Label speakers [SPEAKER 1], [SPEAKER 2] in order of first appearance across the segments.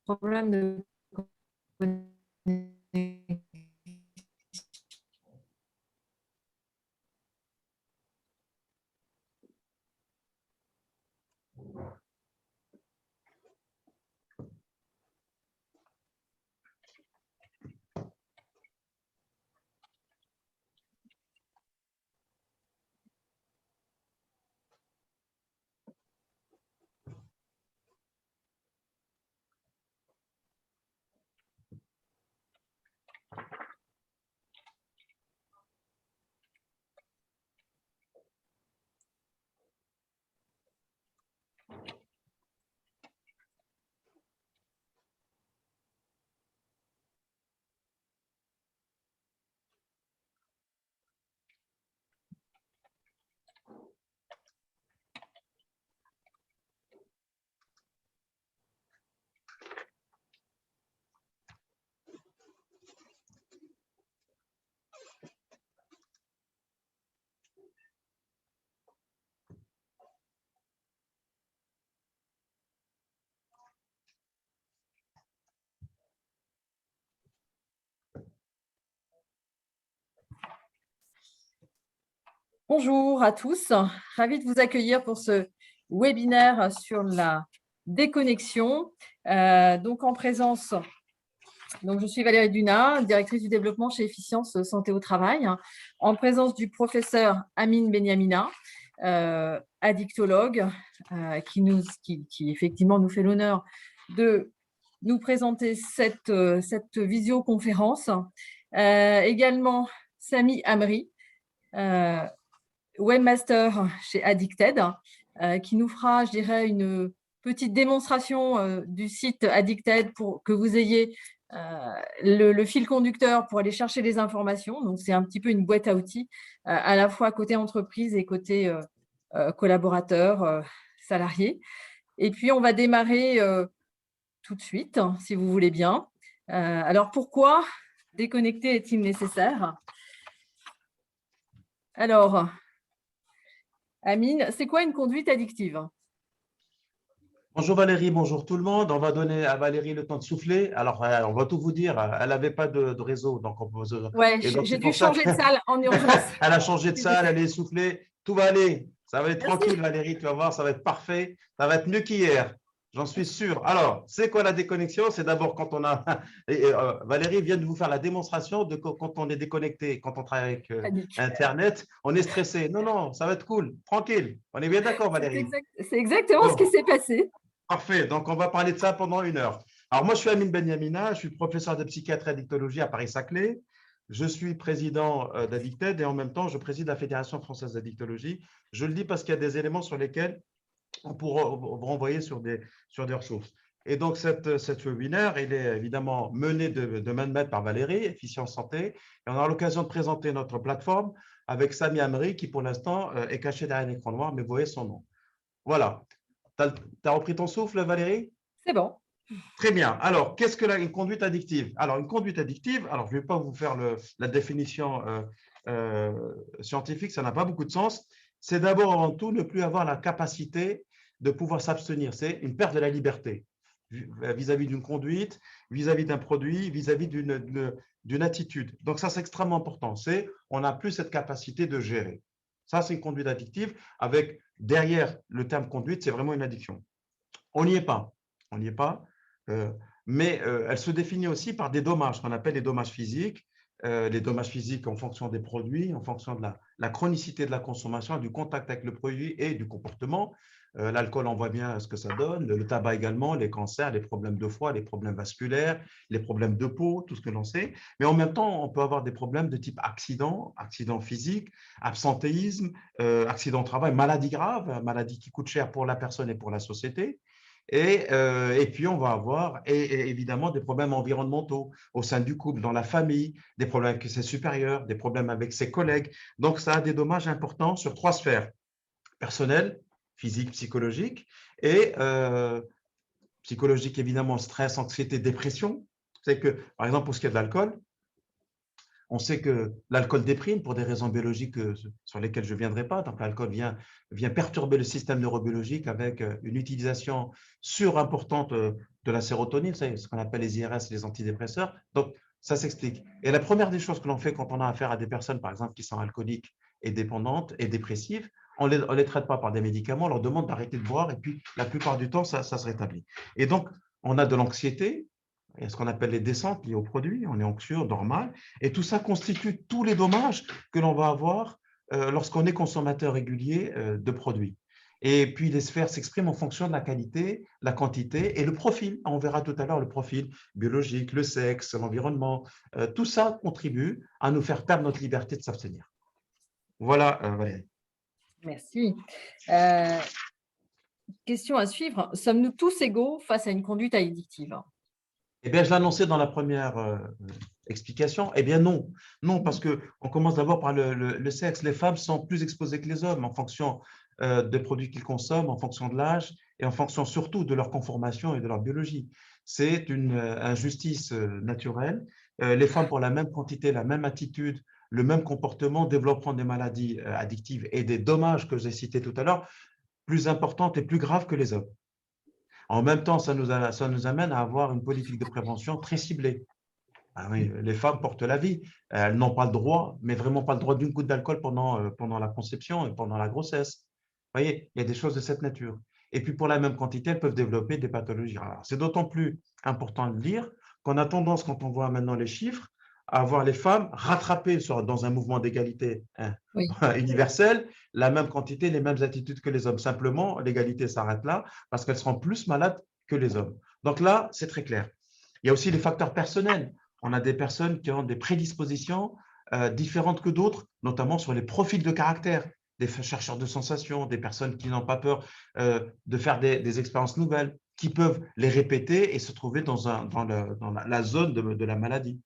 [SPEAKER 1] problème de connexion. Bonjour à tous, ravi de vous accueillir pour ce webinaire sur la déconnexion. Donc en présence, je suis Valérie Duna, directrice du développement chez Efficience Santé au Travail, en présence du professeur Amine Benyamina, addictologue, qui effectivement nous fait l'honneur de nous présenter cette visioconférence. Également Sami Amri, webmaster chez Addicted, qui nous fera, je dirais, une petite démonstration du site Addicted pour que vous ayez le fil conducteur pour aller chercher les informations. Donc, c'est un petit peu une boîte à outils, à la fois côté entreprise et côté collaborateurs, salariés. Et puis, on va démarrer tout de suite, si vous voulez bien. Alors, pourquoi déconnecter est-il nécessaire? Alors, Amine, c'est quoi une conduite addictive?
[SPEAKER 2] Bonjour Valérie, bonjour tout le monde. On va donner à Valérie le temps de souffler. Alors, on va tout vous dire. Elle n'avait pas de réseau, donc
[SPEAKER 1] Ouais,
[SPEAKER 2] et donc
[SPEAKER 1] j'ai
[SPEAKER 2] c'est
[SPEAKER 1] dû
[SPEAKER 2] pour ça
[SPEAKER 1] changer de salle en urgence.
[SPEAKER 2] qu'elle a changé de salle, elle est essoufflée. Tout va aller. Ça va être
[SPEAKER 1] Merci.
[SPEAKER 2] tranquille, Valérie. Tu vas voir, ça va être parfait. Ça va être mieux qu'hier. J'en suis sûr. Alors, c'est quoi la déconnexion? C'est d'abord quand on a. Valérie vient de vous faire la démonstration de quand on est déconnecté, quand on travaille avec
[SPEAKER 1] Panique.
[SPEAKER 2] Internet, on est stressé. Non, non, ça va être cool, tranquille. On est bien d'accord, Valérie?
[SPEAKER 1] C'est exactement ce qui
[SPEAKER 2] Bon.
[SPEAKER 1] s'est passé.
[SPEAKER 2] Parfait, donc on va parler de ça pendant 1 heure. Alors moi, je suis Amine Benyamina, je suis professeur de psychiatrie et addictologie à Paris-Saclay. Je suis président d'Addicted et en même temps, je préside la Fédération française d'addictologie. Je le dis parce qu'il y a des éléments sur lesquels on pourra renvoyer sur des ressources. Et donc, cette webinaire, il est évidemment mené de main de maître par Valérie, Efficience Santé. Et on aura l'occasion de présenter notre plateforme avec Sami Amri, qui pour l'instant est caché derrière un écran noir, mais vous voyez son nom. Voilà. Tu as repris ton souffle, Valérie?
[SPEAKER 1] C'est bon.
[SPEAKER 2] Très bien. Alors, qu'est-ce que une conduite addictive? Alors, une conduite addictive, alors je ne vais pas vous faire la définition scientifique, ça n'a pas beaucoup de sens. C'est d'abord avant tout ne plus avoir la capacité de pouvoir s'abstenir. C'est une perte de la liberté vis-à-vis d'une conduite, vis-à-vis d'un produit, vis-à-vis d'une attitude. Donc, ça, c'est extrêmement important. On n'a plus cette capacité de gérer. Ça, c'est une conduite addictive avec derrière le terme conduite, c'est vraiment une addiction. On n'y est pas. On n'y est pas. Mais elle se définit aussi par des dommages qu'on appelle les dommages physiques. Les dommages physiques en fonction des produits, en fonction de la chronicité de la consommation, du contact avec le produit et du comportement. L'alcool, on voit bien ce que ça donne, le tabac également, les cancers, les problèmes de foie, les problèmes vasculaires, les problèmes de peau, tout ce que l'on sait. Mais en même temps, on peut avoir des problèmes de type accident, accident physique, absentéisme, accident de travail, maladie grave, maladie qui coûte cher pour la personne et pour la société. Et puis, on va avoir évidemment des problèmes environnementaux au sein du couple, dans la famille, des problèmes avec ses supérieurs, des problèmes avec ses collègues. Donc, ça a des dommages importants sur 3 sphères: personnel, physique, psychologique, et psychologique, évidemment, stress, anxiété, dépression. C'est que, par exemple, pour ce qui est de l'alcool, On sait que l'alcool déprime pour des raisons biologiques sur lesquelles je ne viendrai pas. Donc, l'alcool vient perturber le système neurobiologique avec une utilisation surimportante de la sérotonine, c'est ce qu'on appelle les IRS, les antidépresseurs. Donc, ça s'explique. Et la première des choses que l'on fait quand on a affaire à des personnes, par exemple, qui sont alcooliques et dépendantes et dépressives, on ne les traite pas par des médicaments, on leur demande d'arrêter de boire et puis la plupart du temps, ça se rétablit. Et donc, on a de l'anxiété, il y a ce qu'on appelle les descentes liées aux produits, on est anxieux, normal, et tout ça constitue tous les dommages que l'on va avoir lorsqu'on est consommateur régulier de produits. Et puis, les sphères s'expriment en fonction de la qualité, la quantité et le profil. On verra tout à l'heure le profil biologique, le sexe, l'environnement. Tout ça contribue à nous faire perdre notre liberté de s'abstenir. Voilà, Valérie.
[SPEAKER 1] Merci. Question à suivre. Sommes-nous tous égaux face à une conduite addictive?
[SPEAKER 2] Eh bien, je l'annonçais dans la première explication. Eh bien, non. Non, parce qu'on commence d'abord par le sexe. Les femmes sont plus exposées que les hommes en fonction des produits qu'ils consomment, en fonction de l'âge et en fonction surtout de leur conformation et de leur biologie. C'est une injustice naturelle. Les femmes, pour la même quantité, la même attitude, le même comportement, développeront des maladies addictives et des dommages que j'ai cités tout à l'heure, plus importantes et plus graves que les hommes. En même temps, ça nous amène à avoir une politique de prévention très ciblée. Ah oui, les femmes portent la vie. Elles n'ont pas le droit, mais vraiment pas le droit d'une goutte d'alcool pendant la conception et pendant la grossesse. Vous voyez, il y a des choses de cette nature. Et puis, pour la même quantité, elles peuvent développer des pathologies rares. C'est d'autant plus important de le dire qu'on a tendance, quand on voit maintenant les chiffres, à voir les femmes rattraper dans un mouvement d'égalité
[SPEAKER 1] Oui.
[SPEAKER 2] universel la même quantité, les mêmes attitudes que les hommes. Simplement, l'égalité s'arrête là parce qu'elles seront plus malades que les hommes. Donc là, c'est très clair. Il y a aussi les facteurs personnels. On a des personnes qui ont des prédispositions différentes que d'autres, notamment sur les profils de caractère, des chercheurs de sensations, des personnes qui n'ont pas peur de faire des expériences nouvelles, qui peuvent les répéter et se trouver dans la zone de la maladie.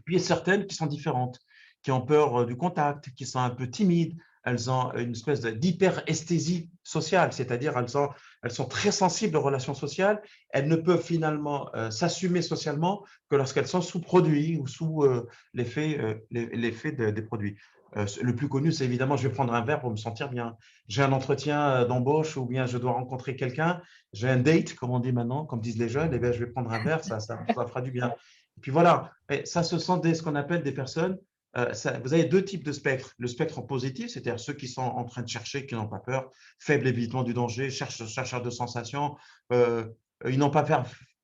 [SPEAKER 2] Puis il y a certaines qui sont différentes, qui ont peur du contact, qui sont un peu timides, elles ont une espèce d'hyperesthésie sociale, c'est-à-dire elles sont très sensibles aux relations sociales, elles ne peuvent finalement s'assumer socialement que lorsqu'elles sont sous produits ou sous l'effet des produits. Le plus connu, c'est évidemment, je vais prendre un verre pour me sentir bien. J'ai un entretien d'embauche ou bien je dois rencontrer quelqu'un, j'ai un date, comme on dit maintenant, comme disent les jeunes, et bien je vais prendre un verre, ça fera du bien. Et puis voilà, et ça, ce sont ce qu'on appelle des personnes. Vous avez deux types de spectres. Le spectre positif, c'est-à-dire ceux qui sont en train de chercher, qui n'ont pas peur, faible évitement du danger, chercheurs de sensations, ils n'ont pas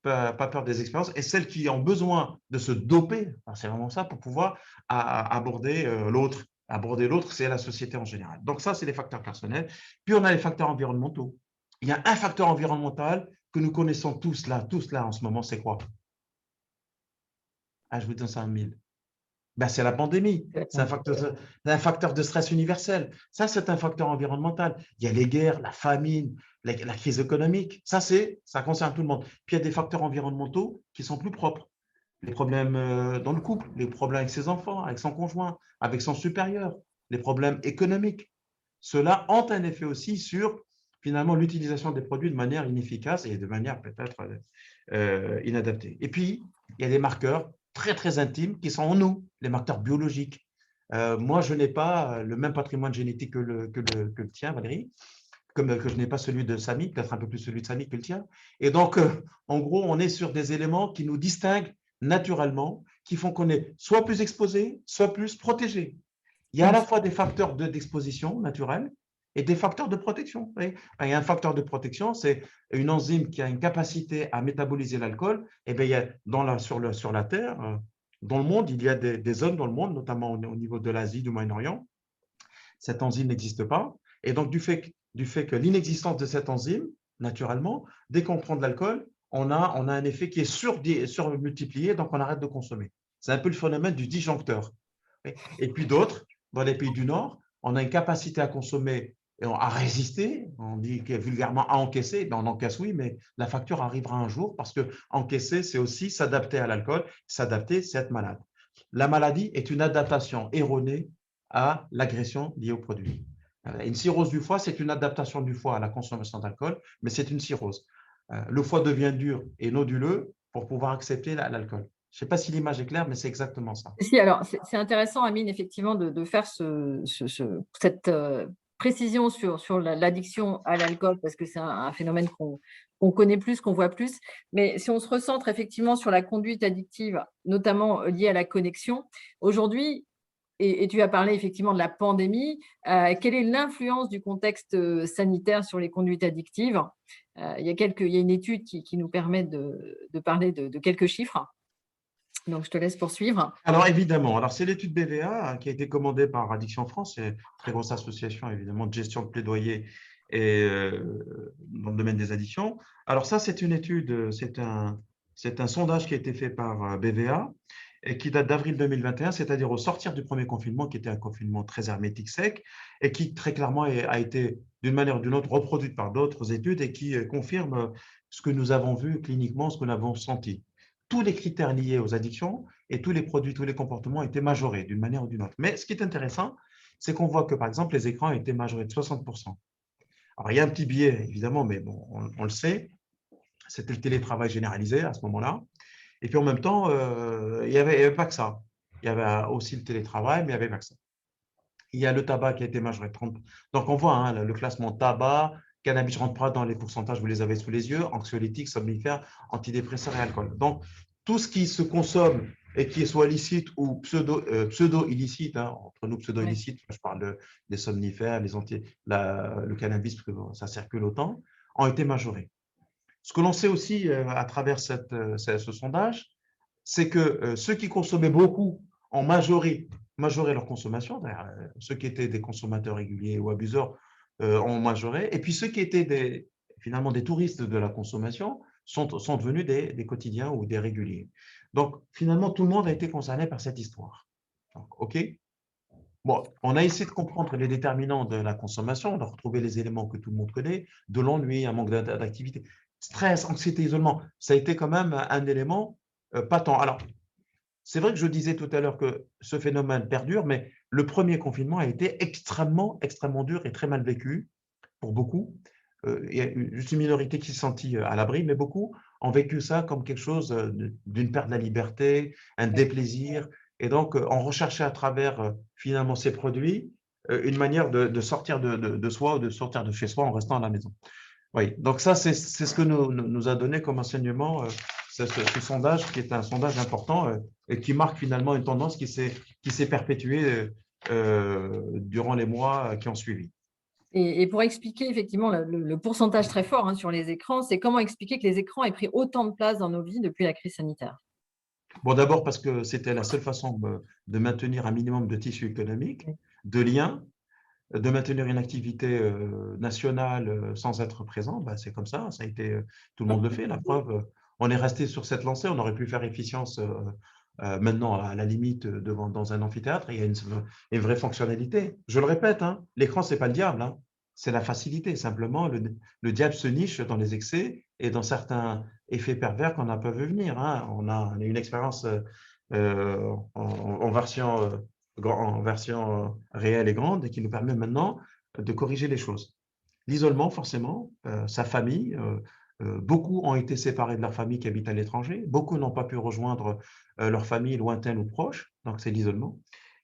[SPEAKER 2] peur des expériences, et celles qui ont besoin de se doper, c'est vraiment ça, pour pouvoir aborder l'autre. Aborder l'autre, c'est la société en général. Donc ça, c'est les facteurs personnels. Puis on a les facteurs environnementaux. Il y a un facteur environnemental que nous connaissons tous là en ce moment, c'est quoi? Ah, je vous donne ça en mille. Ben, c'est la pandémie. C'est un facteur de stress universel. Ça, c'est un facteur environnemental. Il y a les guerres, la famine, la crise économique. Ça concerne tout le monde. Puis il y a des facteurs environnementaux qui sont plus propres. Les problèmes dans le couple, les problèmes avec ses enfants, avec son conjoint, avec son supérieur, les problèmes économiques. Cela ont un effet aussi sur finalement l'utilisation des produits de manière inefficace et de manière peut-être inadaptée. Et puis, il y a des marqueurs très, très intimes qui sont en nous, les marqueurs biologiques. Moi, je n'ai pas le même patrimoine génétique que le tien, Valérie, comme que je n'ai pas celui de Samy, peut-être un peu plus celui de Samy que le tien. Et donc, en gros, on est sur des éléments qui nous distinguent naturellement, qui font qu'on est soit plus exposé, soit plus protégé. Il y a à la fois des facteurs d'exposition naturelle et des facteurs de protection. Il y a un facteur de protection, c'est une enzyme qui a une capacité à métaboliser l'alcool. Et bien, il y a sur la Terre, dans le monde, il y a des zones dans le monde, notamment au niveau de l'Asie, du Moyen-Orient. Cette enzyme n'existe pas. Et donc, du fait que l'inexistence de cette enzyme, naturellement, dès qu'on prend de l'alcool, on a un effet qui est surmultiplié, donc on arrête de consommer. C'est un peu le phénomène du disjoncteur. Et puis d'autres, dans les pays du Nord, on a une capacité à consommer et à résister. On dit vulgairement à encaisser. On encaisse, oui, mais la facture arrivera un jour parce que encaisser, c'est aussi s'adapter à l'alcool. S'adapter, c'est être malade. La maladie est une adaptation erronée à l'agression liée au produit. Une cirrhose du foie, c'est une adaptation du foie à la consommation d'alcool, mais c'est une cirrhose. Le foie devient dur et noduleux pour pouvoir accepter l'alcool. Je ne sais pas si l'image est claire, mais c'est exactement ça.
[SPEAKER 1] Si, alors c'est intéressant, Amine, effectivement, de faire cette précision sur l'addiction à l'alcool, parce que c'est un phénomène qu'on connaît plus, qu'on voit plus. Mais si on se recentre effectivement sur la conduite addictive, notamment liée à la connexion, aujourd'hui, et tu as parlé effectivement de la pandémie, quelle est l'influence du contexte sanitaire sur les conduites addictives? Il y a une étude qui nous permet de parler de quelques chiffres. Donc, je te laisse poursuivre.
[SPEAKER 2] Alors évidemment, alors c'est l'étude BVA qui a été commandée par Addiction France, c'est une très grosse association évidemment de gestion de plaidoyer et dans le domaine des addictions. Alors ça, c'est une étude, c'est un sondage qui a été fait par BVA et qui date d'avril 2021, c'est-à-dire au sortir du premier confinement, qui était un confinement très hermétique, sec, et qui très clairement a été d'une manière ou d'une autre reproduite par d'autres études et qui confirme ce que nous avons vu cliniquement, ce que nous avons senti. Tous les critères liés aux addictions et tous les produits, tous les comportements étaient majorés d'une manière ou d'une autre. Mais ce qui est intéressant, c'est qu'on voit que, par exemple, les écrans étaient majorés de 60%. Alors, il y a un petit biais, évidemment, mais bon, on le sait, c'était le télétravail généralisé à ce moment-là. Et puis, en même temps, il n'y avait pas que ça. Il y avait aussi le télétravail, mais il n'y avait pas que ça. Il y a le tabac qui a été majoré de 30. Donc, on voit hein, le classement tabac, cannabis, je ne rentre pas dans les pourcentages, vous les avez sous les yeux, anxiolytiques, somnifères, antidépresseurs et alcool. Donc, tout ce qui se consomme et qui est soit licite ou pseudo-illicite, hein, entre nous pseudo-illicite, je parle des somnifères, le cannabis, parce que ça circule autant, ont été majorés. Ce que l'on sait aussi à travers ce sondage, c'est que ceux qui consommaient beaucoup ont majoré leur consommation. Ceux qui étaient des consommateurs réguliers ou abuseurs ont majoré. Et puis ceux qui étaient finalement des touristes de la consommation sont devenus des quotidiens ou des réguliers. Donc finalement, tout le monde a été concerné par cette histoire. Donc, OK. Bon, on a essayé de comprendre les déterminants de la consommation, on a retrouvé les éléments que tout le monde connaît, de l'ennui, un manque d'activité, stress, anxiété, isolement. Ça a été quand même un élément patent. Alors, c'est vrai que je disais tout à l'heure que ce phénomène perdure, mais le premier confinement a été extrêmement, extrêmement dur et très mal vécu pour beaucoup. Il y a juste une minorité qui s'est sentie à l'abri, mais beaucoup ont vécu ça comme quelque chose d'une perte de la liberté, un déplaisir. Et donc, on recherchait à travers finalement ces produits une manière de sortir de soi ou de sortir de chez soi en restant à la maison. Oui, donc ça, c'est ce que nous a donné comme enseignement ce sondage, qui est un sondage important et qui marque finalement une tendance qui s'est perpétuée durant les mois qui ont suivi.
[SPEAKER 1] Et pour expliquer effectivement le pourcentage très fort hein, sur les écrans, c'est comment expliquer que les écrans aient pris autant de place dans nos vies depuis la crise sanitaire?
[SPEAKER 2] Bon, d'abord parce que c'était la seule façon de maintenir un minimum de tissu économique,
[SPEAKER 1] Oui.
[SPEAKER 2] de liens, de maintenir une activité nationale sans être présent. Ben, c'est comme ça a été, tout le monde le fait. La preuve, on est resté sur cette lancée, on aurait pu faire efficience maintenant à la limite dans un amphithéâtre, il y a une vraie fonctionnalité. Je le répète, hein, l'écran, ce n'est pas le diable, hein, c'est la facilité. Simplement, le diable se niche dans les excès et dans certains effets pervers qu'on n'a pas vu venir. Hein. On a une expérience en version, en version réelle et grande et qui nous permet maintenant de corriger les choses. L'isolement, forcément, sa famille, beaucoup ont été séparés de leur famille qui habite à l'étranger, beaucoup n'ont pas pu rejoindre leur famille lointaine ou proche, donc c'est l'isolement.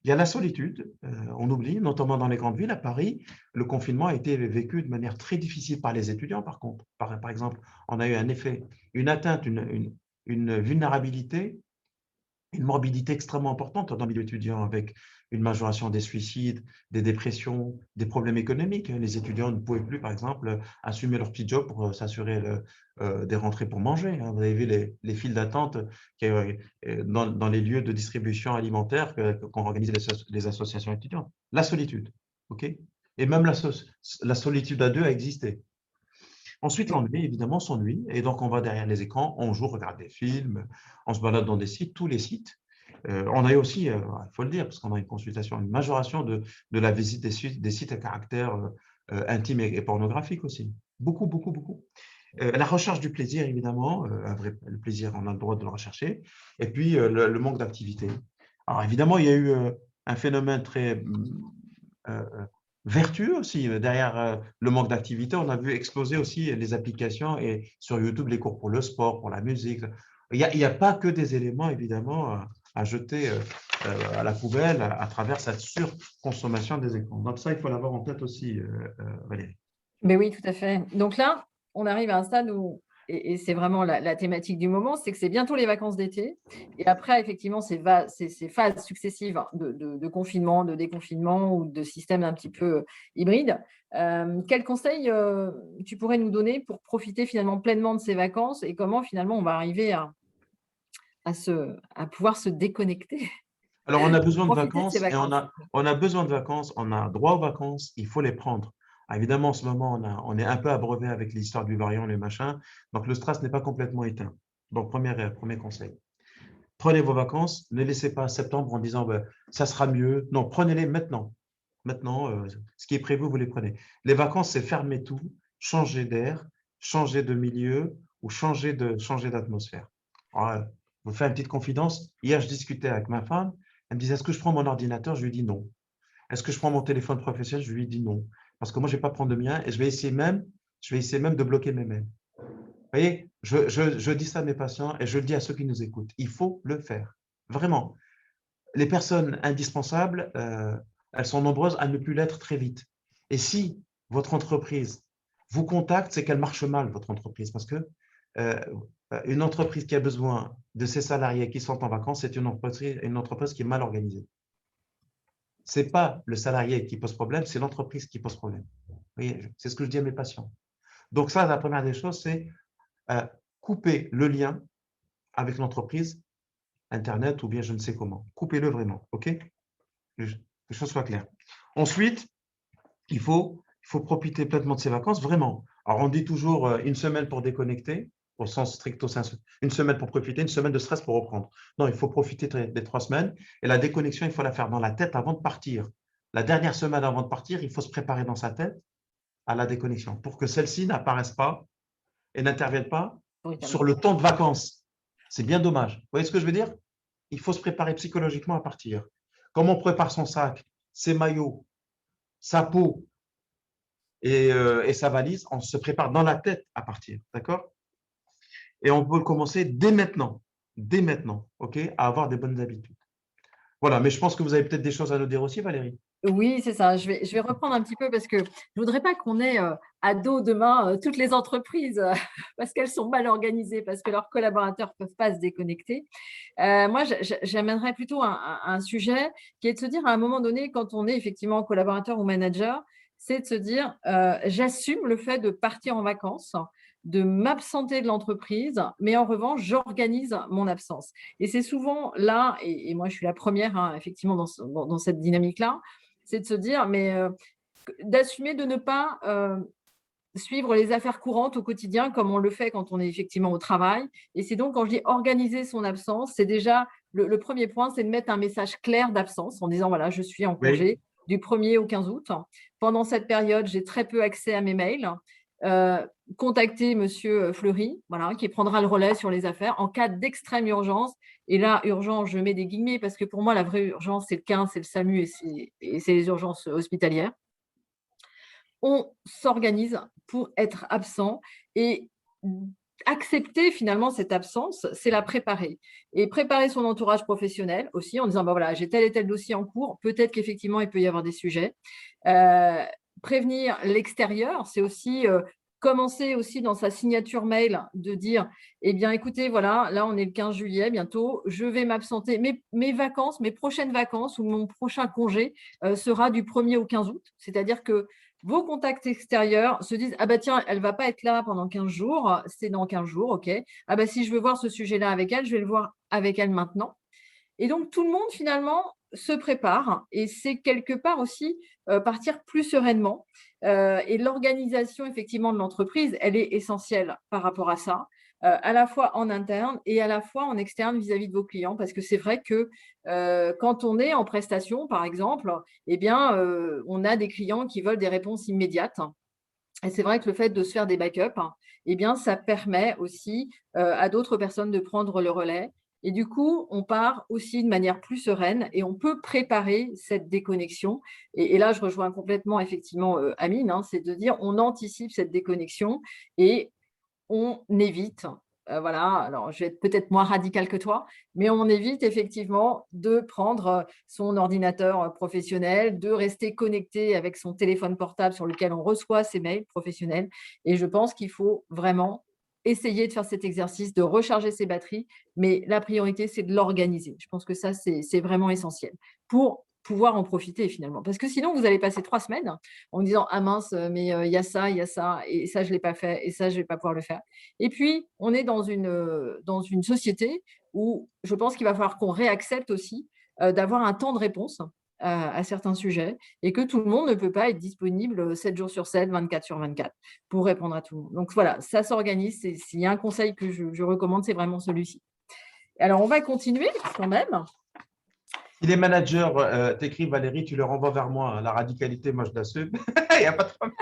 [SPEAKER 2] Il y a la solitude, on oublie, notamment dans les grandes villes. À Paris, le confinement a été vécu de manière très difficile par les étudiants, par contre. Par exemple, on a eu un effet, une atteinte, une vulnérabilité, une morbidité extrêmement importante dans le milieu étudiant avec une majoration des suicides, des dépressions, des problèmes économiques. Les étudiants ne pouvaient plus, par exemple, assumer leur petit job pour s'assurer des rentrées pour manger. Vous avez vu les files d'attente dans les lieux de distribution alimentaire qu'ont organisé les associations étudiantes. La solitude, OK? Et même la solitude à deux a existé. Ensuite, l'ennui, évidemment, s'ennuie. Et donc, on va derrière les écrans, on joue, on regarde des films, on se balade dans des sites, tous les sites. On a eu aussi, il faut le dire, parce qu'on a une consultation, une majoration de la visite des sites à caractère intime et pornographique aussi. Beaucoup, beaucoup, beaucoup. La recherche du plaisir, évidemment, le plaisir, on a le droit de le rechercher. Et puis, le manque d'activité. Alors, évidemment, il y a eu un phénomène très vertueux aussi. Derrière le manque d'activité, on a vu exploser aussi les applications et sur YouTube, les cours pour le sport, pour la musique. Il y a pas que des éléments, évidemment, à jeter à la poubelle à travers cette surconsommation des écrans. Donc ça, il faut l'avoir en tête aussi, Valérie.
[SPEAKER 1] Mais oui, tout à fait. Donc là, on arrive à un stade où, et c'est vraiment la thématique du moment, c'est que c'est bientôt les vacances d'été. Et après, effectivement, ces phases successives de confinement, de déconfinement ou de système un petit peu hybride. Quels conseils tu pourrais nous donner pour profiter finalement pleinement de ces vacances et comment finalement on va arriver à pouvoir se déconnecter
[SPEAKER 2] Alors, on a
[SPEAKER 1] pour
[SPEAKER 2] besoin de
[SPEAKER 1] profiter de ces
[SPEAKER 2] vacances et
[SPEAKER 1] vacances?
[SPEAKER 2] on a besoin de vacances, on a droit aux vacances, il faut les prendre. Ah, évidemment, en ce moment, on est un peu abreuvé avec l'histoire du variant, les machins, donc le stress n'est pas complètement éteint. Donc, premier conseil. Prenez vos vacances, ne laissez pas septembre en disant ben, ça sera mieux. Non, prenez-les maintenant. Maintenant, ce qui est prévu, vous les prenez. Les vacances, c'est fermer tout, changer d'air, changer de milieu ou changer d'atmosphère. Alors, je vous fais une petite confidence. Hier, je discutais avec ma femme. Elle me disait, est-ce que je prends mon ordinateur? Je lui dis non. Est-ce que je prends mon téléphone professionnel? Je lui dis non. Parce que moi, je ne vais pas prendre le mien et je vais essayer même de bloquer mes mails. Vous voyez, je dis ça à mes patients et je le dis à ceux qui nous écoutent. Il faut le faire. Vraiment. Les personnes indispensables, elles sont nombreuses à ne plus l'être très vite. Et si votre entreprise vous contacte, c'est qu'elle marche mal, votre entreprise, parce que euh, une entreprise qui a besoin de ses salariés qui sont en vacances, c'est une entreprise qui est mal organisée. Ce n'est pas le salarié qui pose problème, c'est l'entreprise qui pose problème. Vous voyez, c'est ce que je dis à mes patients. Donc ça, la première des choses, c'est euh, couper le lien avec l'entreprise, Internet ou bien je ne sais comment. Coupez-le vraiment, OK? Que les choses soient claires. Ensuite, il faut profiter pleinement de ses vacances, vraiment. Alors, on dit toujours une semaine pour déconnecter, au sens stricto sensu. Une semaine pour profiter, une semaine de stress pour reprendre. Non, il faut profiter des 3 semaines. Et la déconnexion, il faut la faire dans la tête avant de partir. La dernière semaine avant de partir, il faut se préparer dans sa tête à la déconnexion pour que celle-ci n'apparaisse pas et n'intervienne pas sur
[SPEAKER 1] Brutalement.
[SPEAKER 2] le temps de vacances. C'est bien dommage. Vous voyez ce que je veux dire? Il faut se préparer psychologiquement à partir. Comment on prépare son sac, ses maillots, sa peau et sa valise? On se prépare dans la tête à partir, d'accord? Et on peut commencer dès maintenant, ok, à avoir des bonnes habitudes. Voilà, mais je pense que vous avez peut-être des choses à nous dire aussi, Valérie.
[SPEAKER 1] Oui, c'est ça. Je vais reprendre un petit peu parce que je ne voudrais pas qu'on ait à dos demain toutes les entreprises parce qu'elles sont mal organisées, parce que leurs collaborateurs ne peuvent pas se déconnecter. Moi, j'amènerais plutôt un sujet qui est de se dire à un moment donné, quand on est effectivement collaborateur ou manager, c'est de se dire j'assume le fait de partir en vacances, de m'absenter de l'entreprise, mais en revanche, j'organise mon absence. Et c'est souvent là, et moi je suis la première hein, effectivement dans cette dynamique-là, c'est de se dire, mais d'assumer de ne pas suivre les affaires courantes au quotidien comme on le fait quand on est effectivement au travail. Et c'est donc quand je dis organiser son absence, c'est déjà le premier point, c'est de mettre un message clair d'absence en disant, voilà, je suis en
[SPEAKER 2] Oui,
[SPEAKER 1] congé du 1er au 15 août. Pendant cette période, j'ai très peu accès à mes mails. Euh, Contacter Monsieur Fleury, voilà, qui prendra le relais sur les affaires en cas d'extrême urgence. Et là, urgence, je mets des guillemets parce que pour moi, la vraie urgence, c'est le 15, c'est le SAMU et c'est les urgences hospitalières. On s'organise pour être absent et accepter finalement cette absence, c'est la préparer. Et préparer son entourage professionnel aussi en disant, bah voilà, j'ai tel et tel dossier en cours, peut-être qu'effectivement, il peut y avoir des sujets. Euh, Prévenir l'extérieur, c'est aussi commencer aussi dans sa signature mail de dire, eh bien, écoutez, voilà, là, on est le 15 juillet bientôt, je vais m'absenter. Mes vacances, mes prochaines vacances ou mon prochain congé sera du 1er au 15 août. C'est-à-dire que vos contacts extérieurs se disent, ah bah tiens, elle ne va pas être là pendant 15 jours, c'est dans 15 jours, ok. Ah bah si je veux voir ce sujet-là avec elle, je vais le voir avec elle maintenant. Et donc, tout le monde, finalement, se prépare et c'est quelque part aussi partir plus sereinement. Et l'organisation, effectivement, de l'entreprise, elle est essentielle par rapport à ça, à la fois en interne et à la fois en externe vis-à-vis de vos clients. Parce que c'est vrai que quand on est en prestation, par exemple, eh bien, on a des clients qui veulent des réponses immédiates. Et c'est vrai que le fait de se faire des backups, eh bien, ça permet aussi à d'autres personnes de prendre le relais. Et du coup, on part aussi de manière plus sereine et on peut préparer cette déconnexion. Et là, je rejoins complètement effectivement Amine, hein, c'est de dire on anticipe cette déconnexion et on évite voilà, alors je vais être peut-être moins radicale que toi, mais on évite effectivement de prendre son ordinateur professionnel, de rester connecté avec son téléphone portable sur lequel on reçoit ses mails professionnels. Et je pense qu'il faut vraiment essayer de faire cet exercice, de recharger ses batteries, mais la priorité, c'est de l'organiser. Je pense que ça, c'est vraiment essentiel pour pouvoir en profiter finalement. Parce que sinon, vous allez passer 3 semaines en disant: «Ah mince, mais il y a ça et ça, je ne l'ai pas fait et ça, je ne vais pas pouvoir le faire». Et puis, on est dans une société où je pense qu'il va falloir qu'on réaccepte aussi, d'avoir un temps de réponse à certains sujets et que tout le monde ne peut pas être disponible, 7 jours sur 7, 24 sur 24 pour répondre à tout le monde. Donc voilà, ça s'organise. S'il y a un conseil que je recommande, c'est vraiment celui-ci. Alors, on va continuer quand même.
[SPEAKER 2] Si les managers t'écrivent, Valérie, tu leur envoies vers moi, hein. La radicalité, moi, je l'assume. Il n'y a pas de problème.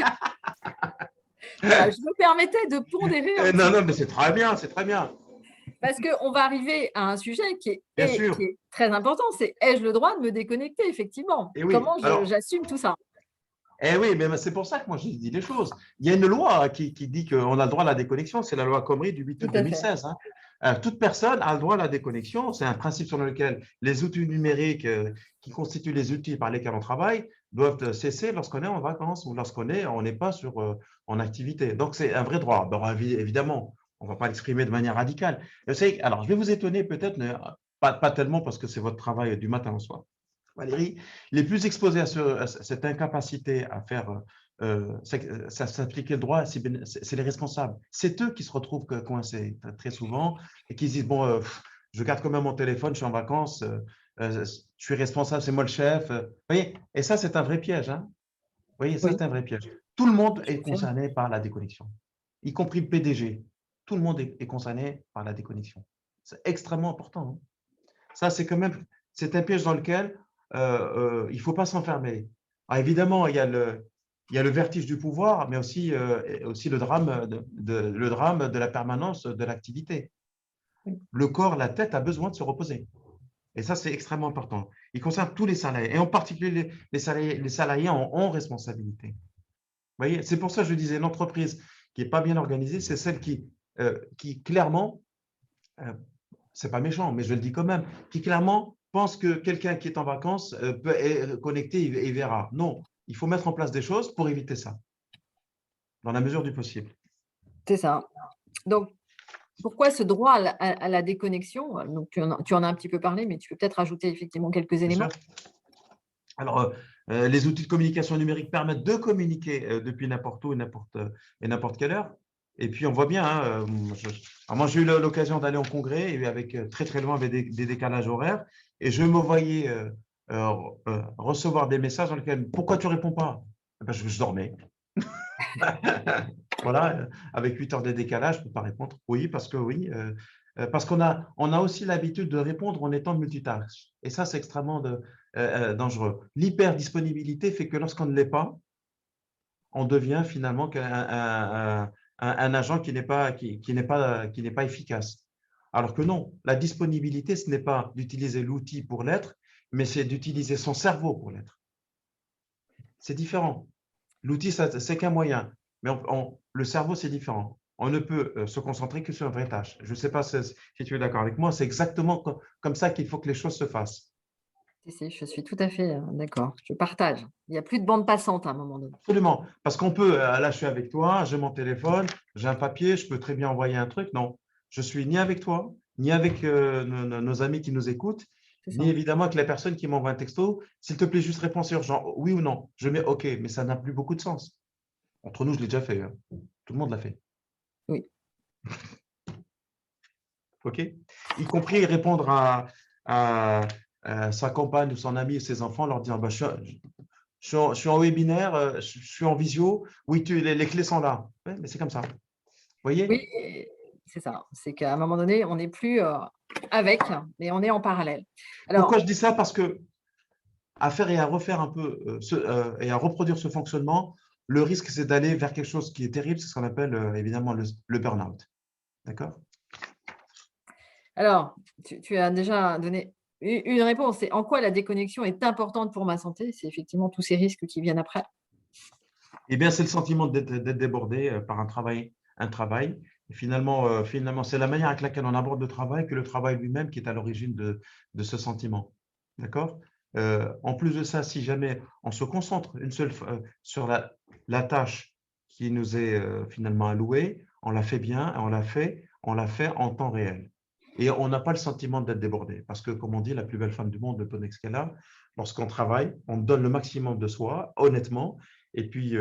[SPEAKER 1] Voilà, je me permettais de pondérer un
[SPEAKER 2] Non,
[SPEAKER 1] petit
[SPEAKER 2] non,
[SPEAKER 1] peu
[SPEAKER 2] mais c'est très bien, c'est très bien.
[SPEAKER 1] parce qu'on va arriver à un sujet
[SPEAKER 2] Bien sûr.
[SPEAKER 1] qui est très important, c'est: ai-je le droit de me déconnecter effectivement?
[SPEAKER 2] Et oui.
[SPEAKER 1] Comment
[SPEAKER 2] Alors,
[SPEAKER 1] j'assume tout ça?
[SPEAKER 2] eh oui, mais c'est pour ça que moi, j'ai dit les choses. Il y a une loi qui dit qu'on a le droit à la déconnexion. C'est la loi Khomri du 8
[SPEAKER 1] Tout
[SPEAKER 2] août
[SPEAKER 1] à fait.
[SPEAKER 2] 2016, hein. Toute personne a le droit à la déconnexion. C'est un principe sur lequel les outils numériques qui constituent les outils par lesquels on travaille doivent cesser lorsqu'on est en vacances ou lorsqu'on n'est pas en activité. Donc, c'est un vrai droit. Bon, évidemment, on ne va pas l'exprimer de manière radicale. Alors, je vais vous étonner peut-être, mais pas tellement parce que c'est votre travail du matin au soir. Valérie, les plus exposés à cette incapacité à faire s'appliquer le droit, c'est les responsables. C'est eux qui se retrouvent coincés très souvent et qui se disent, bon, je garde quand même mon téléphone, je suis en vacances, je suis responsable, c'est moi le chef. Vous voyez, et ça, c'est un vrai piège, hein. Vous voyez, ça,
[SPEAKER 1] Oui,
[SPEAKER 2] c'est un vrai piège. Tout le monde
[SPEAKER 1] je
[SPEAKER 2] est
[SPEAKER 1] confirme.
[SPEAKER 2] concerné par la déconnexion, y compris le PDG. Tout le monde est concerné par la déconnexion. C'est extrêmement important, hein. Ça, c'est quand même, c'est un piège dans lequel il ne faut pas s'enfermer. Ah, évidemment, il y a le vertige du pouvoir, mais aussi le drame de la permanence de l'activité.
[SPEAKER 1] Oui,
[SPEAKER 2] Le corps, la tête a besoin de se reposer. Et ça, c'est extrêmement important. Il concerne tous les salariés, et en particulier les salariés ont responsabilité. Vous voyez, c'est pour ça que je disais, l'entreprise qui n'est pas bien organisée, c'est celle qui clairement c'est pas méchant, mais je le dis quand même, qui clairement pense que quelqu'un qui est en vacances peut être connecté et verra. Non, il faut mettre en place des choses pour éviter ça, dans la mesure du possible.
[SPEAKER 1] c'est ça. Donc, pourquoi ce droit à la déconnexion? Donc tu en as un petit peu parlé, mais tu peux peut-être ajouter effectivement quelques
[SPEAKER 2] Bien sûr.
[SPEAKER 1] éléments?
[SPEAKER 2] Alors, les outils de communication numérique permettent de communiquer depuis n'importe où et n'importe quelle heure. Et puis, on voit bien, hein, alors moi, j'ai eu l'occasion d'aller en congrès et avec très, très loin, avec des décalages horaires. Et je me voyais recevoir des messages dans lesquels, pourquoi tu ne réponds pas? Eh ben, je dormais. Voilà, avec 8 heures de décalage, je ne peux pas répondre. Oui, parce que oui, parce qu'on a aussi l'habitude de répondre en étant multitâche. Et ça, c'est extrêmement dangereux. L'hyperdisponibilité fait que lorsqu'on ne l'est pas, on devient finalement un agent qui n'est pas efficace. Alors que non, la disponibilité, ce n'est pas d'utiliser l'outil pour l'être, mais c'est d'utiliser son cerveau pour l'être. C'est différent. L'outil, c'est qu'un moyen, mais le cerveau, c'est différent. On ne peut se concentrer que sur une vraie tâche. Je ne sais pas si tu es d'accord avec moi, c'est exactement comme ça qu'il faut que les choses se fassent.
[SPEAKER 1] Si, je suis tout à fait, d'accord, je partage. Il n'y a plus de bande passante à un moment donné.
[SPEAKER 2] Absolument. Parce qu'on peut, là, je suis avec toi, j'ai mon téléphone, j'ai un papier, je peux très bien envoyer un truc. Non, je suis ni avec toi, ni avec nos amis qui nous écoutent,
[SPEAKER 1] C'est
[SPEAKER 2] ni
[SPEAKER 1] ça.
[SPEAKER 2] évidemment avec la personne qui m'envoie un texto. S'il te plaît, juste réponds c'est urgent, oui ou non. Je mets OK, mais ça n'a plus beaucoup de sens. Entre nous, je l'ai déjà fait, hein. Tout le monde l'a fait.
[SPEAKER 1] Oui.
[SPEAKER 2] OK? Y compris répondre à sa compagne ou son ami et ses enfants, leur dire bah, je suis en webinaire, je suis en visio, oui, les clés sont là. Ouais, mais c'est comme ça. Vous
[SPEAKER 1] Oui,
[SPEAKER 2] voyez?
[SPEAKER 1] et c'est ça. C'est qu'à un moment donné, on n'est plus, avec, mais on est en parallèle.
[SPEAKER 2] Pourquoi
[SPEAKER 1] Alors
[SPEAKER 2] je dis ça? Parce que à faire et à refaire un peu et à reproduire ce fonctionnement, le risque, c'est d'aller vers quelque chose qui est terrible, c'est ce qu'on appelle évidemment le burn-out. D'accord?
[SPEAKER 1] alors, tu as déjà donné une réponse, c'est en quoi la déconnexion est importante pour ma santé? C'est effectivement tous ces risques qui viennent après.
[SPEAKER 2] Eh bien, c'est le sentiment d'être débordé par un travail Finalement, c'est la manière avec laquelle on aborde le travail que le travail lui-même qui est à l'origine de ce sentiment. D'accord? En plus de ça, si jamais on se concentre sur la tâche qui nous est finalement allouée, on la fait bien, et on la fait en temps réel. Et on n'a pas le sentiment d'être débordé. Parce que, comme on dit, la plus belle femme du monde, le Ponex qu'elle a, lorsqu'on travaille, on donne le maximum de soi, honnêtement, et puis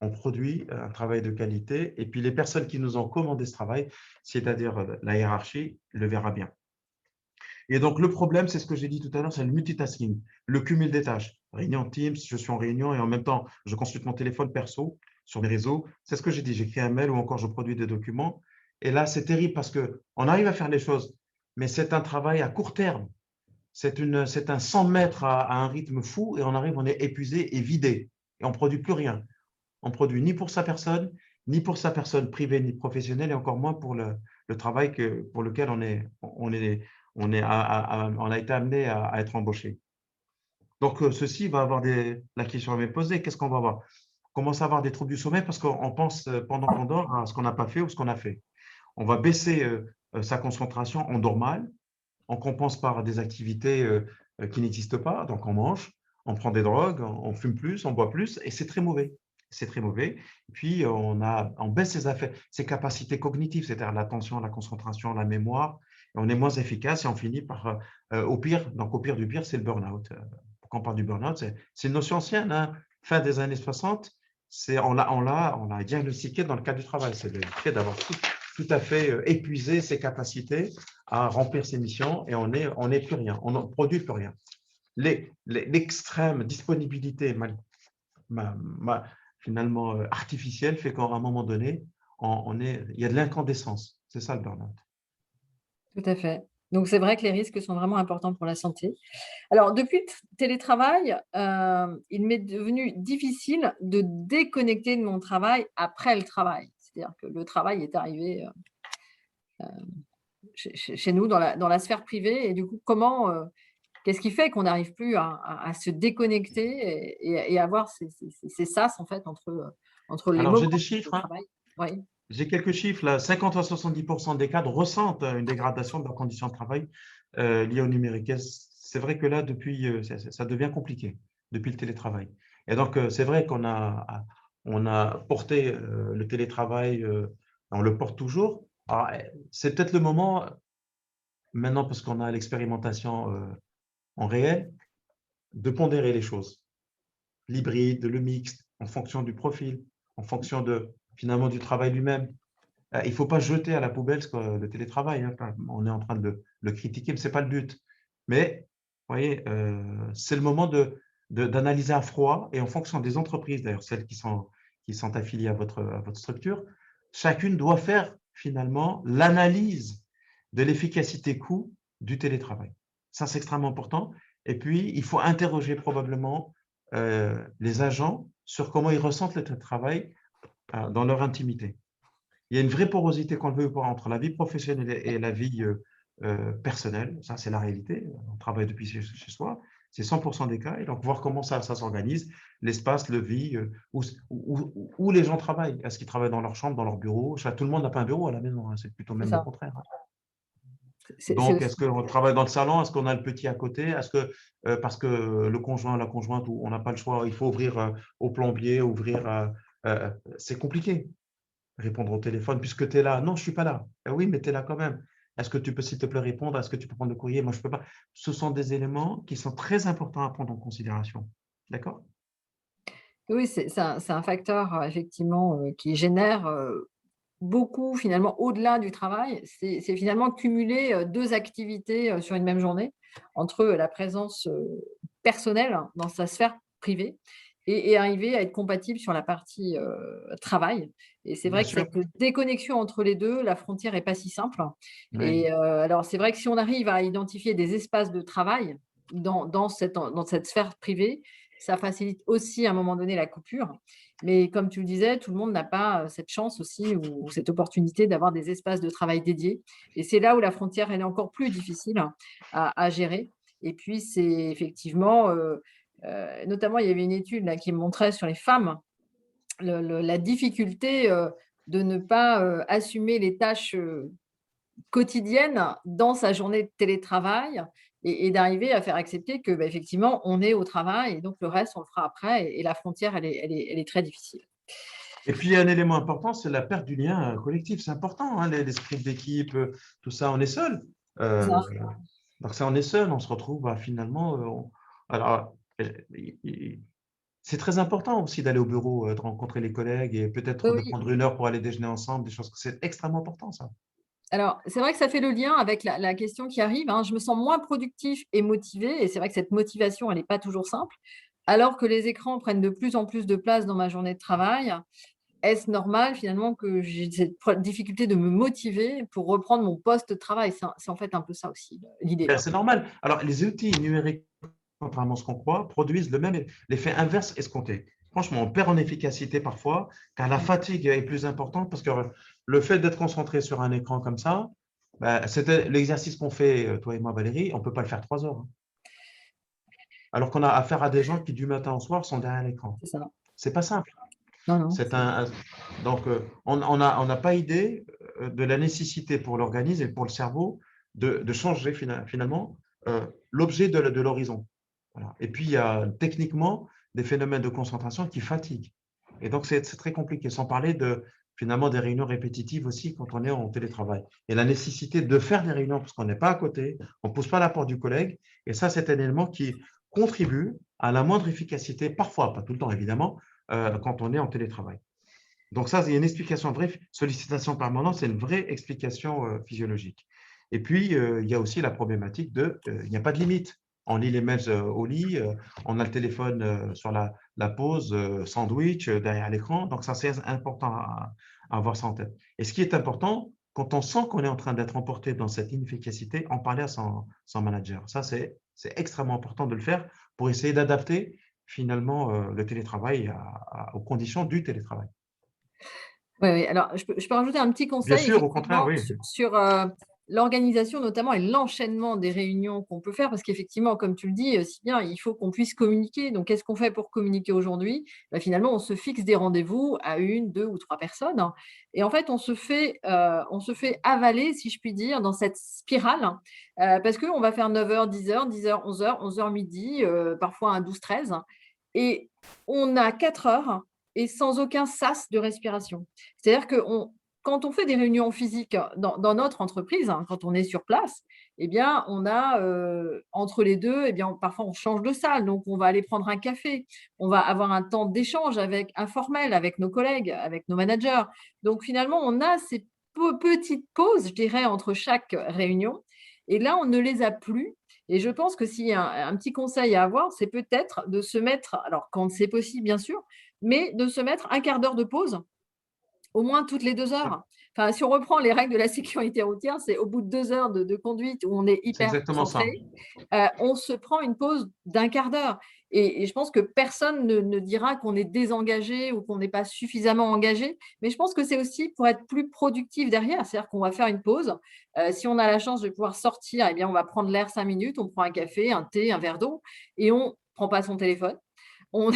[SPEAKER 2] on produit un travail de qualité. Et puis les personnes qui nous ont commandé ce travail, c'est-à-dire la hiérarchie, le verra bien. Et donc, le problème, c'est ce que j'ai dit tout à l'heure, c'est le multitasking, le cumul des tâches. Réunion Teams, je suis en réunion et en même temps, je consulte mon téléphone perso sur mes réseaux. C'est ce que j'ai dit, j'écris un mail ou encore je produis des documents. Et là, c'est terrible parce qu'on arrive à faire les choses, mais c'est un travail à court terme. C'est un 100 mètres à un rythme fou et on arrive, on est épuisé et vidé. Et on ne produit plus rien. On produit ni pour sa personne, ni pour sa personne privée, ni professionnelle, et encore moins pour le travail pour lequel on a été amené à être embauché. Donc, ceci va avoir la question m'est posée, qu'est-ce qu'on va avoir? On commence à avoir des troubles du sommeil parce qu'on pense pendant qu'on dort à ce qu'on n'a pas fait ou ce qu'on a fait. On va baisser sa concentration, on dort mal, on compense par des activités qui n'existent pas, donc on mange, on prend des drogues, on fume plus, on boit plus, et c'est très mauvais. C'est très mauvais. Et puis, on baisse ses capacités cognitives, c'est-à-dire l'attention, la concentration, la mémoire, et on est moins efficace et on finit par, au pire, donc au pire du pire, c'est le burn-out. Quand on parle du burn-out, c'est une notion ancienne, hein. Fin des années 60, on l'a diagnostiqué dans le cadre du travail. C'est le fait d'avoir tout à fait épuisé ses capacités à remplir ses missions et on n'est plus rien, on ne produit plus rien. L'extrême disponibilité finalement artificielle fait qu'à un moment donné, il y a de l'incandescence. C'est ça le burn-out.
[SPEAKER 1] Tout à fait. Donc c'est vrai que les risques sont vraiment importants pour la santé. Alors depuis le télétravail, il m'est devenu difficile de déconnecter de mon travail après le travail. C'est-à-dire que le travail est arrivé, chez nous dans la sphère privée et du coup qu'est-ce qui fait qu'on n'arrive plus à se déconnecter et avoir ces sas en fait entre les
[SPEAKER 2] Alors, j'ai
[SPEAKER 1] moments
[SPEAKER 2] des
[SPEAKER 1] de
[SPEAKER 2] chiffres, hein.
[SPEAKER 1] travail? Oui,
[SPEAKER 2] J'ai quelques chiffres là. 50 à 70% des cadres ressentent une dégradation de leurs conditions de travail liées au numérique. Et c'est vrai que là, depuis, ça devient compliqué depuis le télétravail. Et donc, c'est vrai on a porté le télétravail, on le porte toujours. Alors, c'est peut-être le moment maintenant, parce qu'on a l'expérimentation en réel, de pondérer les choses. L'hybride, le mixte, en fonction du profil, en fonction finalement du travail lui-même. Il ne faut pas jeter à la poubelle le télétravail, hein. Enfin, on est en train de le critiquer, mais ce n'est pas le but. Mais, vous voyez, c'est le moment d'analyser à froid et en fonction des entreprises, d'ailleurs, celles qui sont affiliées à votre structure, chacune doit faire finalement l'analyse de l'efficacité coût du télétravail. Ça, c'est extrêmement important. Et puis, il faut interroger probablement les agents sur comment ils ressentent le télétravail dans leur intimité. Il y a une vraie porosité qu'on le veut pas entre la vie professionnelle et la vie personnelle. Ça, c'est la réalité. On travaille depuis chez soi. C'est 100% des cas. Et donc, voir comment ça s'organise, l'espace, le vie, où les gens travaillent. Est-ce qu'ils travaillent dans leur chambre, dans leur bureau? Tout le monde n'a pas un bureau à la maison, hein. C'est plutôt
[SPEAKER 1] c'est
[SPEAKER 2] même le
[SPEAKER 1] ça.
[SPEAKER 2] contraire, hein.
[SPEAKER 1] C'est
[SPEAKER 2] Donc,
[SPEAKER 1] aussi
[SPEAKER 2] est-ce qu'on travaille dans le salon? Est-ce qu'on a le petit à côté? Est-ce que, parce que le conjoint, la conjointe, on n'a pas le choix, il faut ouvrir au plombier, c'est compliqué. Répondre au téléphone puisque tu es là. Non, je ne suis pas là. Oui, mais tu es là quand même. Est-ce que tu peux, s'il te plaît, répondre? Est-ce que tu peux prendre le courrier? Moi, je ne peux pas. Ce sont des éléments qui sont très importants à prendre en considération. D'accord?
[SPEAKER 1] oui, c'est un facteur, effectivement, qui génère, beaucoup finalement au-delà du travail. C'est finalement cumuler, 2 activités, sur une même journée, entre la présence, personnelle dans sa sphère privée et arriver à être compatible sur la partie, travail et c'est
[SPEAKER 2] Bien
[SPEAKER 1] vrai que
[SPEAKER 2] sûr.
[SPEAKER 1] cette déconnexion entre les 2, la frontière est pas si simple
[SPEAKER 2] Oui.
[SPEAKER 1] et alors c'est vrai que si on arrive à identifier des espaces de travail dans cette sphère privée, ça facilite aussi à un moment donné la coupure mais comme tu le disais, tout le monde n'a pas, cette chance aussi ou cette opportunité d'avoir des espaces de travail dédiés et c'est là où la frontière, elle est encore plus difficile à gérer et puis c'est effectivement, notamment il y avait une étude là qui montrait sur les femmes la difficulté, de ne pas assumer les tâches quotidiennes dans sa journée de télétravail et d'arriver à faire accepter que, bah, effectivement, on est au travail et donc le reste, on le fera après et la frontière, elle est très difficile.
[SPEAKER 2] Et puis, un élément important, c'est la perte du lien collectif. C'est important, hein, l'esprit d'équipe, tout ça, on est seul.
[SPEAKER 1] C'est
[SPEAKER 2] Euh,
[SPEAKER 1] ça.
[SPEAKER 2] donc, ça, on est seul, on se retrouve finalement. Alors, c'est très important aussi d'aller au bureau, de rencontrer les collègues et peut-être de
[SPEAKER 1] Oui.
[SPEAKER 2] prendre une heure pour aller déjeuner ensemble, des choses. C'est extrêmement important, ça.
[SPEAKER 1] Alors, c'est vrai que ça fait le lien avec la question qui arrive, hein. Je me sens moins productif et motivé et c'est vrai que cette motivation, elle n'est pas toujours simple, alors que les écrans prennent de plus en plus de place dans ma journée de travail. Est-ce normal finalement que j'ai cette difficulté de me motiver pour reprendre mon poste de travail? C'est en fait un peu ça aussi l'idée.
[SPEAKER 2] Ben, c'est normal. Alors, les outils numériques, contrairement à ce qu'on croit, produisent l'effet inverse escompté. Franchement, on perd en efficacité parfois, car la
[SPEAKER 1] Mmh.
[SPEAKER 2] fatigue est plus importante parce que le fait d'être concentré sur un écran comme ça, ben, c'était l'exercice qu'on fait, toi et moi, Valérie, on ne peut pas le faire 3 heures, hein. Alors qu'on a affaire à des gens qui, du matin au soir, sont derrière l'écran.
[SPEAKER 1] C'est ça.
[SPEAKER 2] C'est pas simple.
[SPEAKER 1] Non, non,
[SPEAKER 2] C'est donc, on n'a pas idée de la nécessité pour l'organisme et pour le cerveau de changer finalement l'objet de l'horizon. Voilà. Et puis, il y a techniquement des phénomènes de concentration qui fatiguent. Et donc, c'est très compliqué, sans parler finalement des réunions répétitives aussi quand on est en télétravail. Et la nécessité de faire des réunions parce qu'on n'est pas à côté, on ne pousse pas la porte du collègue. Et ça, c'est un élément qui contribue à la moindre efficacité, parfois, pas tout le temps évidemment, quand on est en télétravail. Donc ça, il y a une explication, vraie sollicitation permanente, c'est une vraie explication physiologique. Et puis, il y a aussi la problématique il n'y a pas de limite. On lit les mails au lit, on a le téléphone sur la pause, sandwich, derrière l'écran. Donc ça, c'est important à avoir ça en tête. Et ce qui est important, quand on sent qu'on est en train d'être emporté dans cette inefficacité, en parler à son manager. Ça, c'est extrêmement important de le faire pour essayer d'adapter finalement le télétravail aux conditions du télétravail.
[SPEAKER 1] Oui, oui. Alors, je peux rajouter un petit
[SPEAKER 2] Bien
[SPEAKER 1] conseil
[SPEAKER 2] sûr, au contraire,
[SPEAKER 1] effectivement
[SPEAKER 2] oui.
[SPEAKER 1] sur l'organisation notamment et l'enchaînement des réunions qu'on peut faire parce qu'effectivement, comme tu le dis, si bien, il faut qu'on puisse communiquer. Donc, qu'est-ce qu'on fait pour communiquer aujourd'hui? Bah, finalement, on se fixe des rendez-vous à une, 2 ou 3 personnes, hein, et en fait, on se fait avaler, si je puis dire, dans cette spirale, parce qu'on va faire 9h, 10h, 10h, 11h, 11h midi, parfois un 12-13 et on a 4 heures et sans aucun sas de respiration. C'est-à-dire que quand on fait des réunions physiques dans notre entreprise, hein, quand on est sur place, eh bien, on a entre les deux, eh bien, parfois on change de salle, donc on va aller prendre un café, on va avoir un temps d'échange informel avec nos collègues, avec nos managers. Donc finalement, on a ces petites pauses, je dirais, entre chaque réunion. Et là, on ne les a plus. Et je pense que s'il y a un petit conseil à avoir, c'est peut-être de se mettre, alors quand c'est possible, bien sûr, mais de se mettre un quart d'heure de pause, au moins toutes les 2 heures. Enfin, si on reprend les règles de la sécurité routière, c'est au bout de 2 heures de conduite où on est
[SPEAKER 2] C'est
[SPEAKER 1] hyper
[SPEAKER 2] exactement ça.
[SPEAKER 1] concentré, on se prend une pause d'un quart d'heure et je pense que personne ne dira qu'on est désengagé ou qu'on n'est pas suffisamment engagé, mais je pense que c'est aussi pour être plus productif derrière. C'est-à-dire qu'on va faire une pause, si on a la chance de pouvoir sortir, eh bien, on va prendre l'air 5 minutes, on prend un café, un thé, un verre d'eau et on prend pas son téléphone. On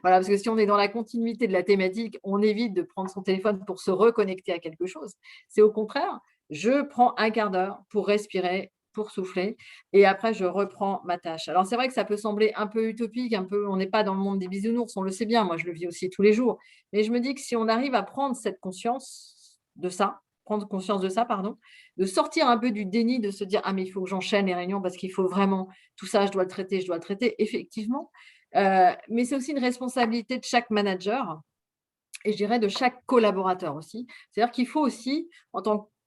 [SPEAKER 1] voilà, parce que si on est dans la continuité de la thématique, on évite de prendre son téléphone pour se reconnecter à quelque chose. C'est au contraire, je prends un quart d'heure pour respirer, pour souffler et après je reprends ma tâche. Alors c'est vrai que ça peut sembler un peu utopique, un peu on n'est pas dans le monde des bisounours, on le sait bien, moi je le vis aussi tous les jours. Mais je me dis que si on arrive à prendre cette conscience de ça, prendre conscience de ça, pardon, de sortir un peu du déni, de se dire: «Ah mais il faut que j'enchaîne les réunions parce qu'il faut vraiment tout ça, je dois le traiter, je dois le traiter». Effectivement, mais c'est aussi une responsabilité de chaque manager et je dirais de chaque collaborateur aussi. C'est-à-dire qu'il faut aussi,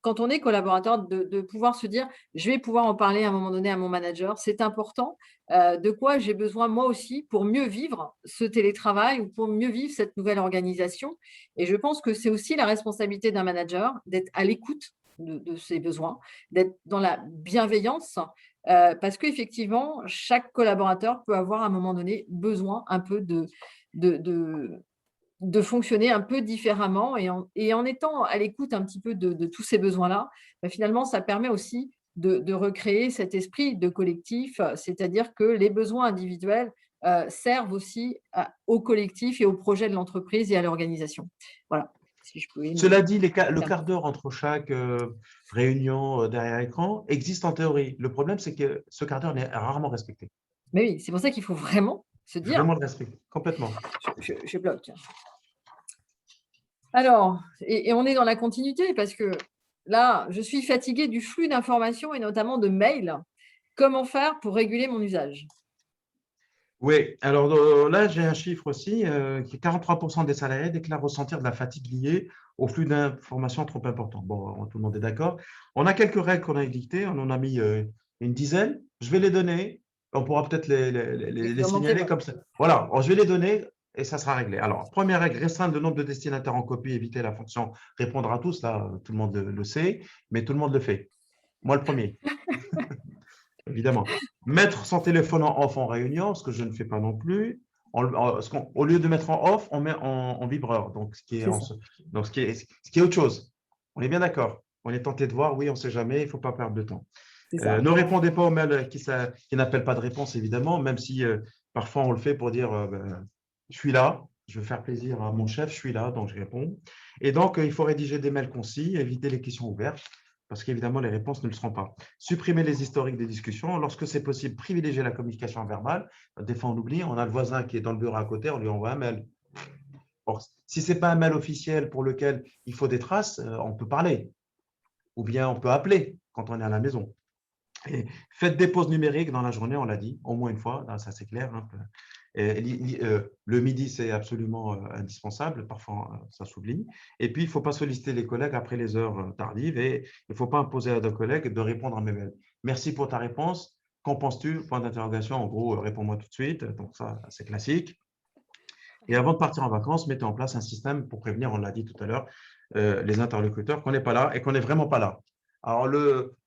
[SPEAKER 1] quand on est collaborateur, de pouvoir se dire: «Je vais pouvoir en parler à un moment donné à mon manager, c'est important, de quoi j'ai besoin moi aussi pour mieux vivre ce télétravail ou pour mieux vivre cette nouvelle organisation» et je pense que c'est aussi la responsabilité d'un manager d'être à l'écoute de ses besoins, d'être dans la bienveillance, parce qu'effectivement, chaque collaborateur peut avoir à un moment donné besoin un peu de de de fonctionner un peu différemment et en étant à l'écoute un petit peu de tous ces besoins-là, bah, finalement, ça permet aussi de recréer cet esprit de collectif, c'est-à-dire que les besoins individuels, servent aussi au collectif et au projet de l'entreprise et à l'organisation. Voilà. si je pouvais
[SPEAKER 2] Cela dit, le
[SPEAKER 1] faire.
[SPEAKER 2] quart d'heure entre chaque réunion derrière écran existe en théorie. Le problème, c'est que ce quart d'heure est rarement respecté.
[SPEAKER 1] Mais oui, c'est pour ça qu'il faut vraiment se dire:
[SPEAKER 2] Vraiment le respecter, complètement.
[SPEAKER 1] Je bloque». Alors, et on est dans la continuité parce que là, je suis fatiguée du flux d'informations et notamment de mails. Comment faire pour réguler mon usage?
[SPEAKER 2] Oui, alors là, j'ai un chiffre aussi, qui est 43% des salariés déclarent ressentir de la fatigue liée au flux d'informations trop important. Bon, tout le monde est d'accord. On a quelques règles qu'on a édictées, on en a mis une dizaine. Je vais les donner, on pourra peut-être les
[SPEAKER 1] Expérimentez,
[SPEAKER 2] signaler
[SPEAKER 1] voilà.
[SPEAKER 2] comme ça. Voilà, alors, je vais les donner et ça sera réglé. Alors, première règle, restreindre le nombre de destinataires en copie, éviter la fonction répondre à tous, là, tout le monde le sait, mais tout le monde le fait. Moi, le premier. Évidemment. Mettre son téléphone en off en réunion, ce que je ne fais pas non plus. Au lieu de mettre en off, on met en vibreur, donc
[SPEAKER 1] C'est ça,
[SPEAKER 2] ce qui est autre chose. On est bien d'accord. On est tenté de voir, oui, on ne sait jamais, il ne faut pas perdre de temps.
[SPEAKER 1] c'est ça.
[SPEAKER 2] Ne répondez pas aux mails qui n'appellent pas de réponse, évidemment, même si parfois on le fait pour dire ben, je suis là, je veux faire plaisir à mon chef, je suis là, donc je réponds. Et donc, il faut rédiger des mails concis, éviter les questions ouvertes, parce qu'évidemment, les réponses ne le seront pas. Supprimer les historiques des discussions. Lorsque c'est possible, privilégier la communication verbale. Des fois, on oublie, on a le voisin qui est dans le bureau à côté, on lui envoie un mail. Or, si ce n'est pas un mail officiel pour lequel il faut des traces, on peut parler, ou bien on peut appeler quand on est à la maison. Et faites des pauses numériques dans la journée, on l'a dit, au moins une fois, ça c'est clair. Hein. Le midi, c'est absolument indispensable, parfois ça s'oublie. Et puis, il ne faut pas solliciter les collègues après les heures tardives et il ne faut pas imposer à nos collègues de répondre à mes mails. Merci pour ta réponse. Qu'en penses-tu? Point d'interrogation, en gros, réponds-moi tout de suite. Donc ça, c'est classique. Et avant de partir en vacances, mettez en place un système pour prévenir, on l'a dit tout à l'heure, les interlocuteurs qu'on n'est pas là et qu'on n'est vraiment pas là. Alors,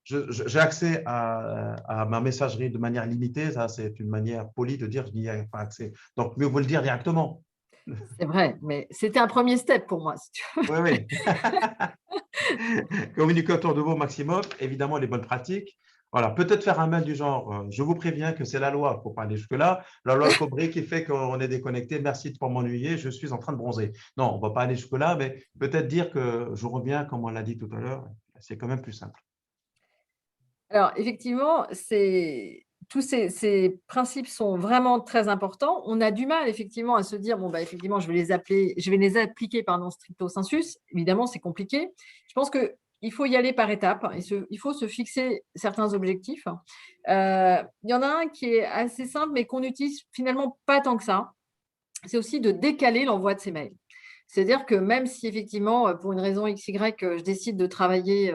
[SPEAKER 2] j'ai accès à ma messagerie de manière limitée. Ça, c'est une manière polie de dire je n'y ai pas accès. Donc, mieux vaut le dire directement.
[SPEAKER 1] C'est vrai, mais c'était un premier step pour moi, si tu veux.
[SPEAKER 2] Oui, oui. Communiquer autour de vous au maximum, évidemment, les bonnes pratiques. Voilà, peut-être faire un mail du genre, je vous préviens que c'est la loi, il ne faut pas aller jusque-là, la loi Cobray qui fait qu'on est déconnecté, merci de ne pas m'ennuyer, je suis en train de bronzer. Non, on ne va pas aller jusque-là, mais peut-être dire que je reviens, comme on l'a dit tout à l'heure, c'est quand même plus simple.
[SPEAKER 1] Alors effectivement, tous ces principes sont vraiment très importants. On a du mal effectivement à se dire: «Bon, bah, effectivement, je vais les appliquer, pardon, stricto sensus». Évidemment, c'est compliqué. Je pense qu'il faut y aller par étapes et il faut se fixer certains objectifs. Il y en a un qui est assez simple, mais qu'on n'utilise finalement pas tant que ça. C'est aussi de décaler l'envoi de ces mails. C'est-à-dire que même si effectivement, pour une raison X, Y, je décide de travailler,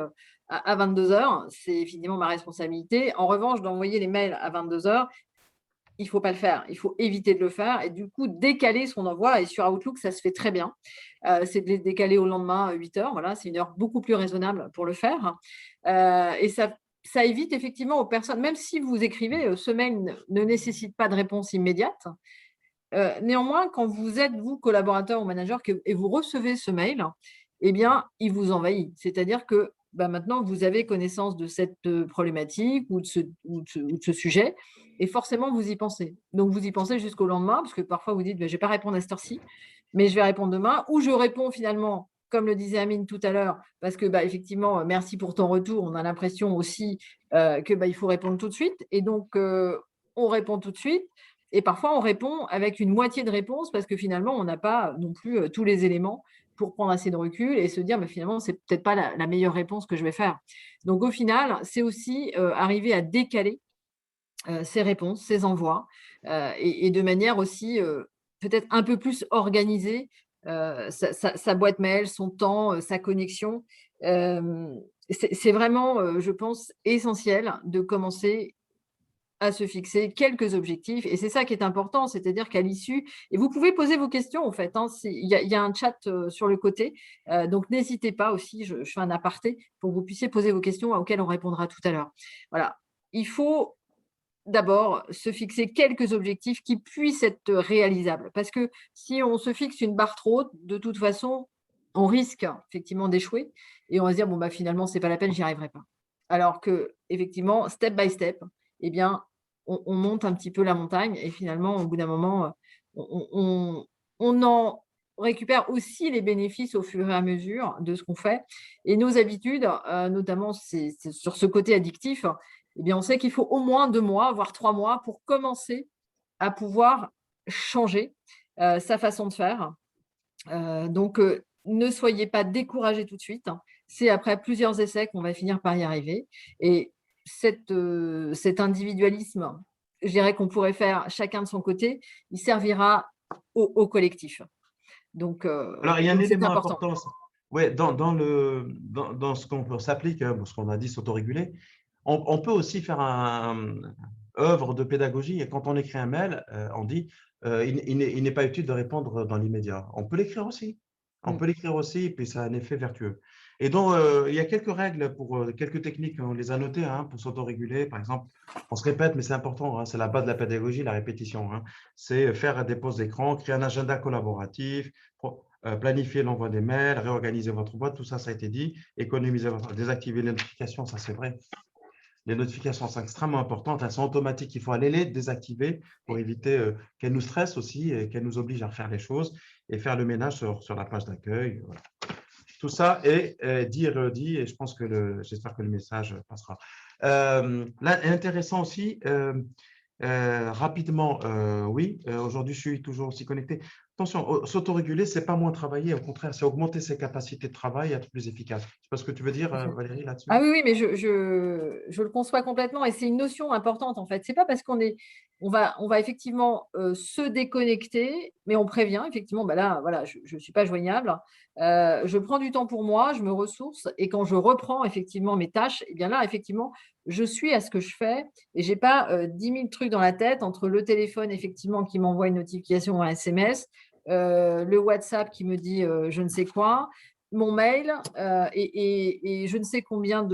[SPEAKER 1] à 22 heures, c'est effectivement ma responsabilité. En revanche, d'envoyer les mails à 22 heures, il ne faut pas le faire. Il faut éviter de le faire et du coup décaler son envoi et sur Outlook, ça se fait très bien. C'est de les décaler au lendemain à 8 heures. Voilà, c'est une heure beaucoup plus raisonnable pour le faire. Et ça évite effectivement aux personnes, même si vous écrivez, ce mail ne nécessite pas de réponse immédiate. Néanmoins, quand vous êtes, vous, collaborateur ou manager et vous recevez ce mail, eh bien, il vous envahit. C'est-à-dire que, bah, maintenant, vous avez connaissance de cette, problématique ou de ce sujet et forcément, vous y pensez. Donc vous y pensez jusqu'au lendemain parce que parfois vous dites: «Bah, je ne vais pas répondre à cette heure-ci, mais je vais répondre demain» ou je réponds finalement, comme le disait Amine tout à l'heure, parce que, bah, effectivement, merci pour ton retour. On a l'impression aussi, que, bah, il faut répondre tout de suite et donc on répond tout de suite et parfois, on répond avec une moitié de réponse parce que finalement, on n'a pas non plus tous les éléments pour prendre assez de recul et se dire, mais finalement, c'est peut-être pas la meilleure réponse que je vais faire. Donc, au final, c'est aussi arriver à décaler ses réponses, ses envois et de manière aussi peut-être un peu plus organisée, sa boîte mail, son temps, sa connexion. C'est vraiment, je pense, essentiel de commencer à se fixer quelques objectifs et c'est ça qui est important, c'est-à-dire qu'à l'issue et vous pouvez poser vos questions en fait, hein, il y a un chat, sur le côté, donc n'hésitez pas aussi, je fais un aparté pour que vous puissiez poser vos questions auxquelles on répondra tout à l'heure. Voilà, il faut d'abord se fixer quelques objectifs qui puissent être réalisables parce que si on se fixe une barre trop haute, de toute façon, on risque effectivement d'échouer et on va se dire: «Bon, bah, finalement, c'est pas la peine, j'y arriverai pas». Alors que effectivement, step by step, eh bien, on monte un petit peu la montagne et finalement, au bout d'un moment, on on on en récupère aussi les bénéfices au fur et à mesure de ce qu'on fait. Et nos habitudes, notamment c'est sur ce côté addictif, eh bien, on sait qu'il faut au moins 2 mois, voire 3 mois pour commencer à pouvoir changer, sa façon de faire. Donc, ne soyez pas découragés tout de suite, hein. C'est après plusieurs essais qu'on va finir par y arriver et cet individualisme, je dirais qu'on pourrait faire chacun de son côté, il servira au collectif. Donc
[SPEAKER 2] Alors, il y a un
[SPEAKER 1] donc c'est
[SPEAKER 2] élément
[SPEAKER 1] important.
[SPEAKER 2] important. Ouais, dans ce qu'on s'applique, hein, ce qu'on a dit, s'autoréguler, on peut aussi faire œuvre de pédagogie. Et quand on écrit un mail, on dit il n'est pas utile de répondre dans l'immédiat. On peut l'écrire aussi. On
[SPEAKER 1] Mmh.
[SPEAKER 2] peut l'écrire aussi, et puis ça a un effet vertueux. Et donc, il y a quelques règles pour quelques techniques, on les a notées hein, pour s'autoréguler. Par exemple, on se répète, mais c'est important, hein, c'est la base de la pédagogie, la répétition. Hein. C'est faire des pauses d'écran, créer un agenda collaboratif, planifier l'envoi des mails, réorganiser votre boîte, tout ça, ça a été dit. Économiser votre… Désactiver les notifications, ça c'est vrai. Les notifications sont extrêmement importantes, elles sont automatiques, il faut aller les désactiver pour éviter qu'elles nous stressent aussi et qu'elles nous obligent à refaire les choses et faire le ménage sur la page d'accueil. Voilà. Tout ça est dit et redit et je pense que j'espère que le message passera. Là, intéressant aussi, rapidement, oui, aujourd'hui, je suis toujours aussi connecté. Attention, s'autoréguler, ce n'est pas moins travailler, au contraire, c'est augmenter ses capacités de travail et être plus efficace. Je ne sais pas ce que tu veux dire, Valérie, là-dessus.
[SPEAKER 1] Ah oui, oui, mais je le conçois complètement et c'est une notion importante en fait. C'est pas parce on va effectivement, se déconnecter, mais on prévient effectivement, bah là, voilà, je ne suis pas joignable. Je prends du temps pour moi, je me ressource et quand je reprends effectivement mes tâches et bien là, effectivement, je suis à ce que je fais et j'ai pas, 10 000 trucs dans la tête entre le téléphone effectivement qui m'envoie une notification ou un SMS, le WhatsApp qui me dit, je ne sais quoi, mon mail et je ne sais combien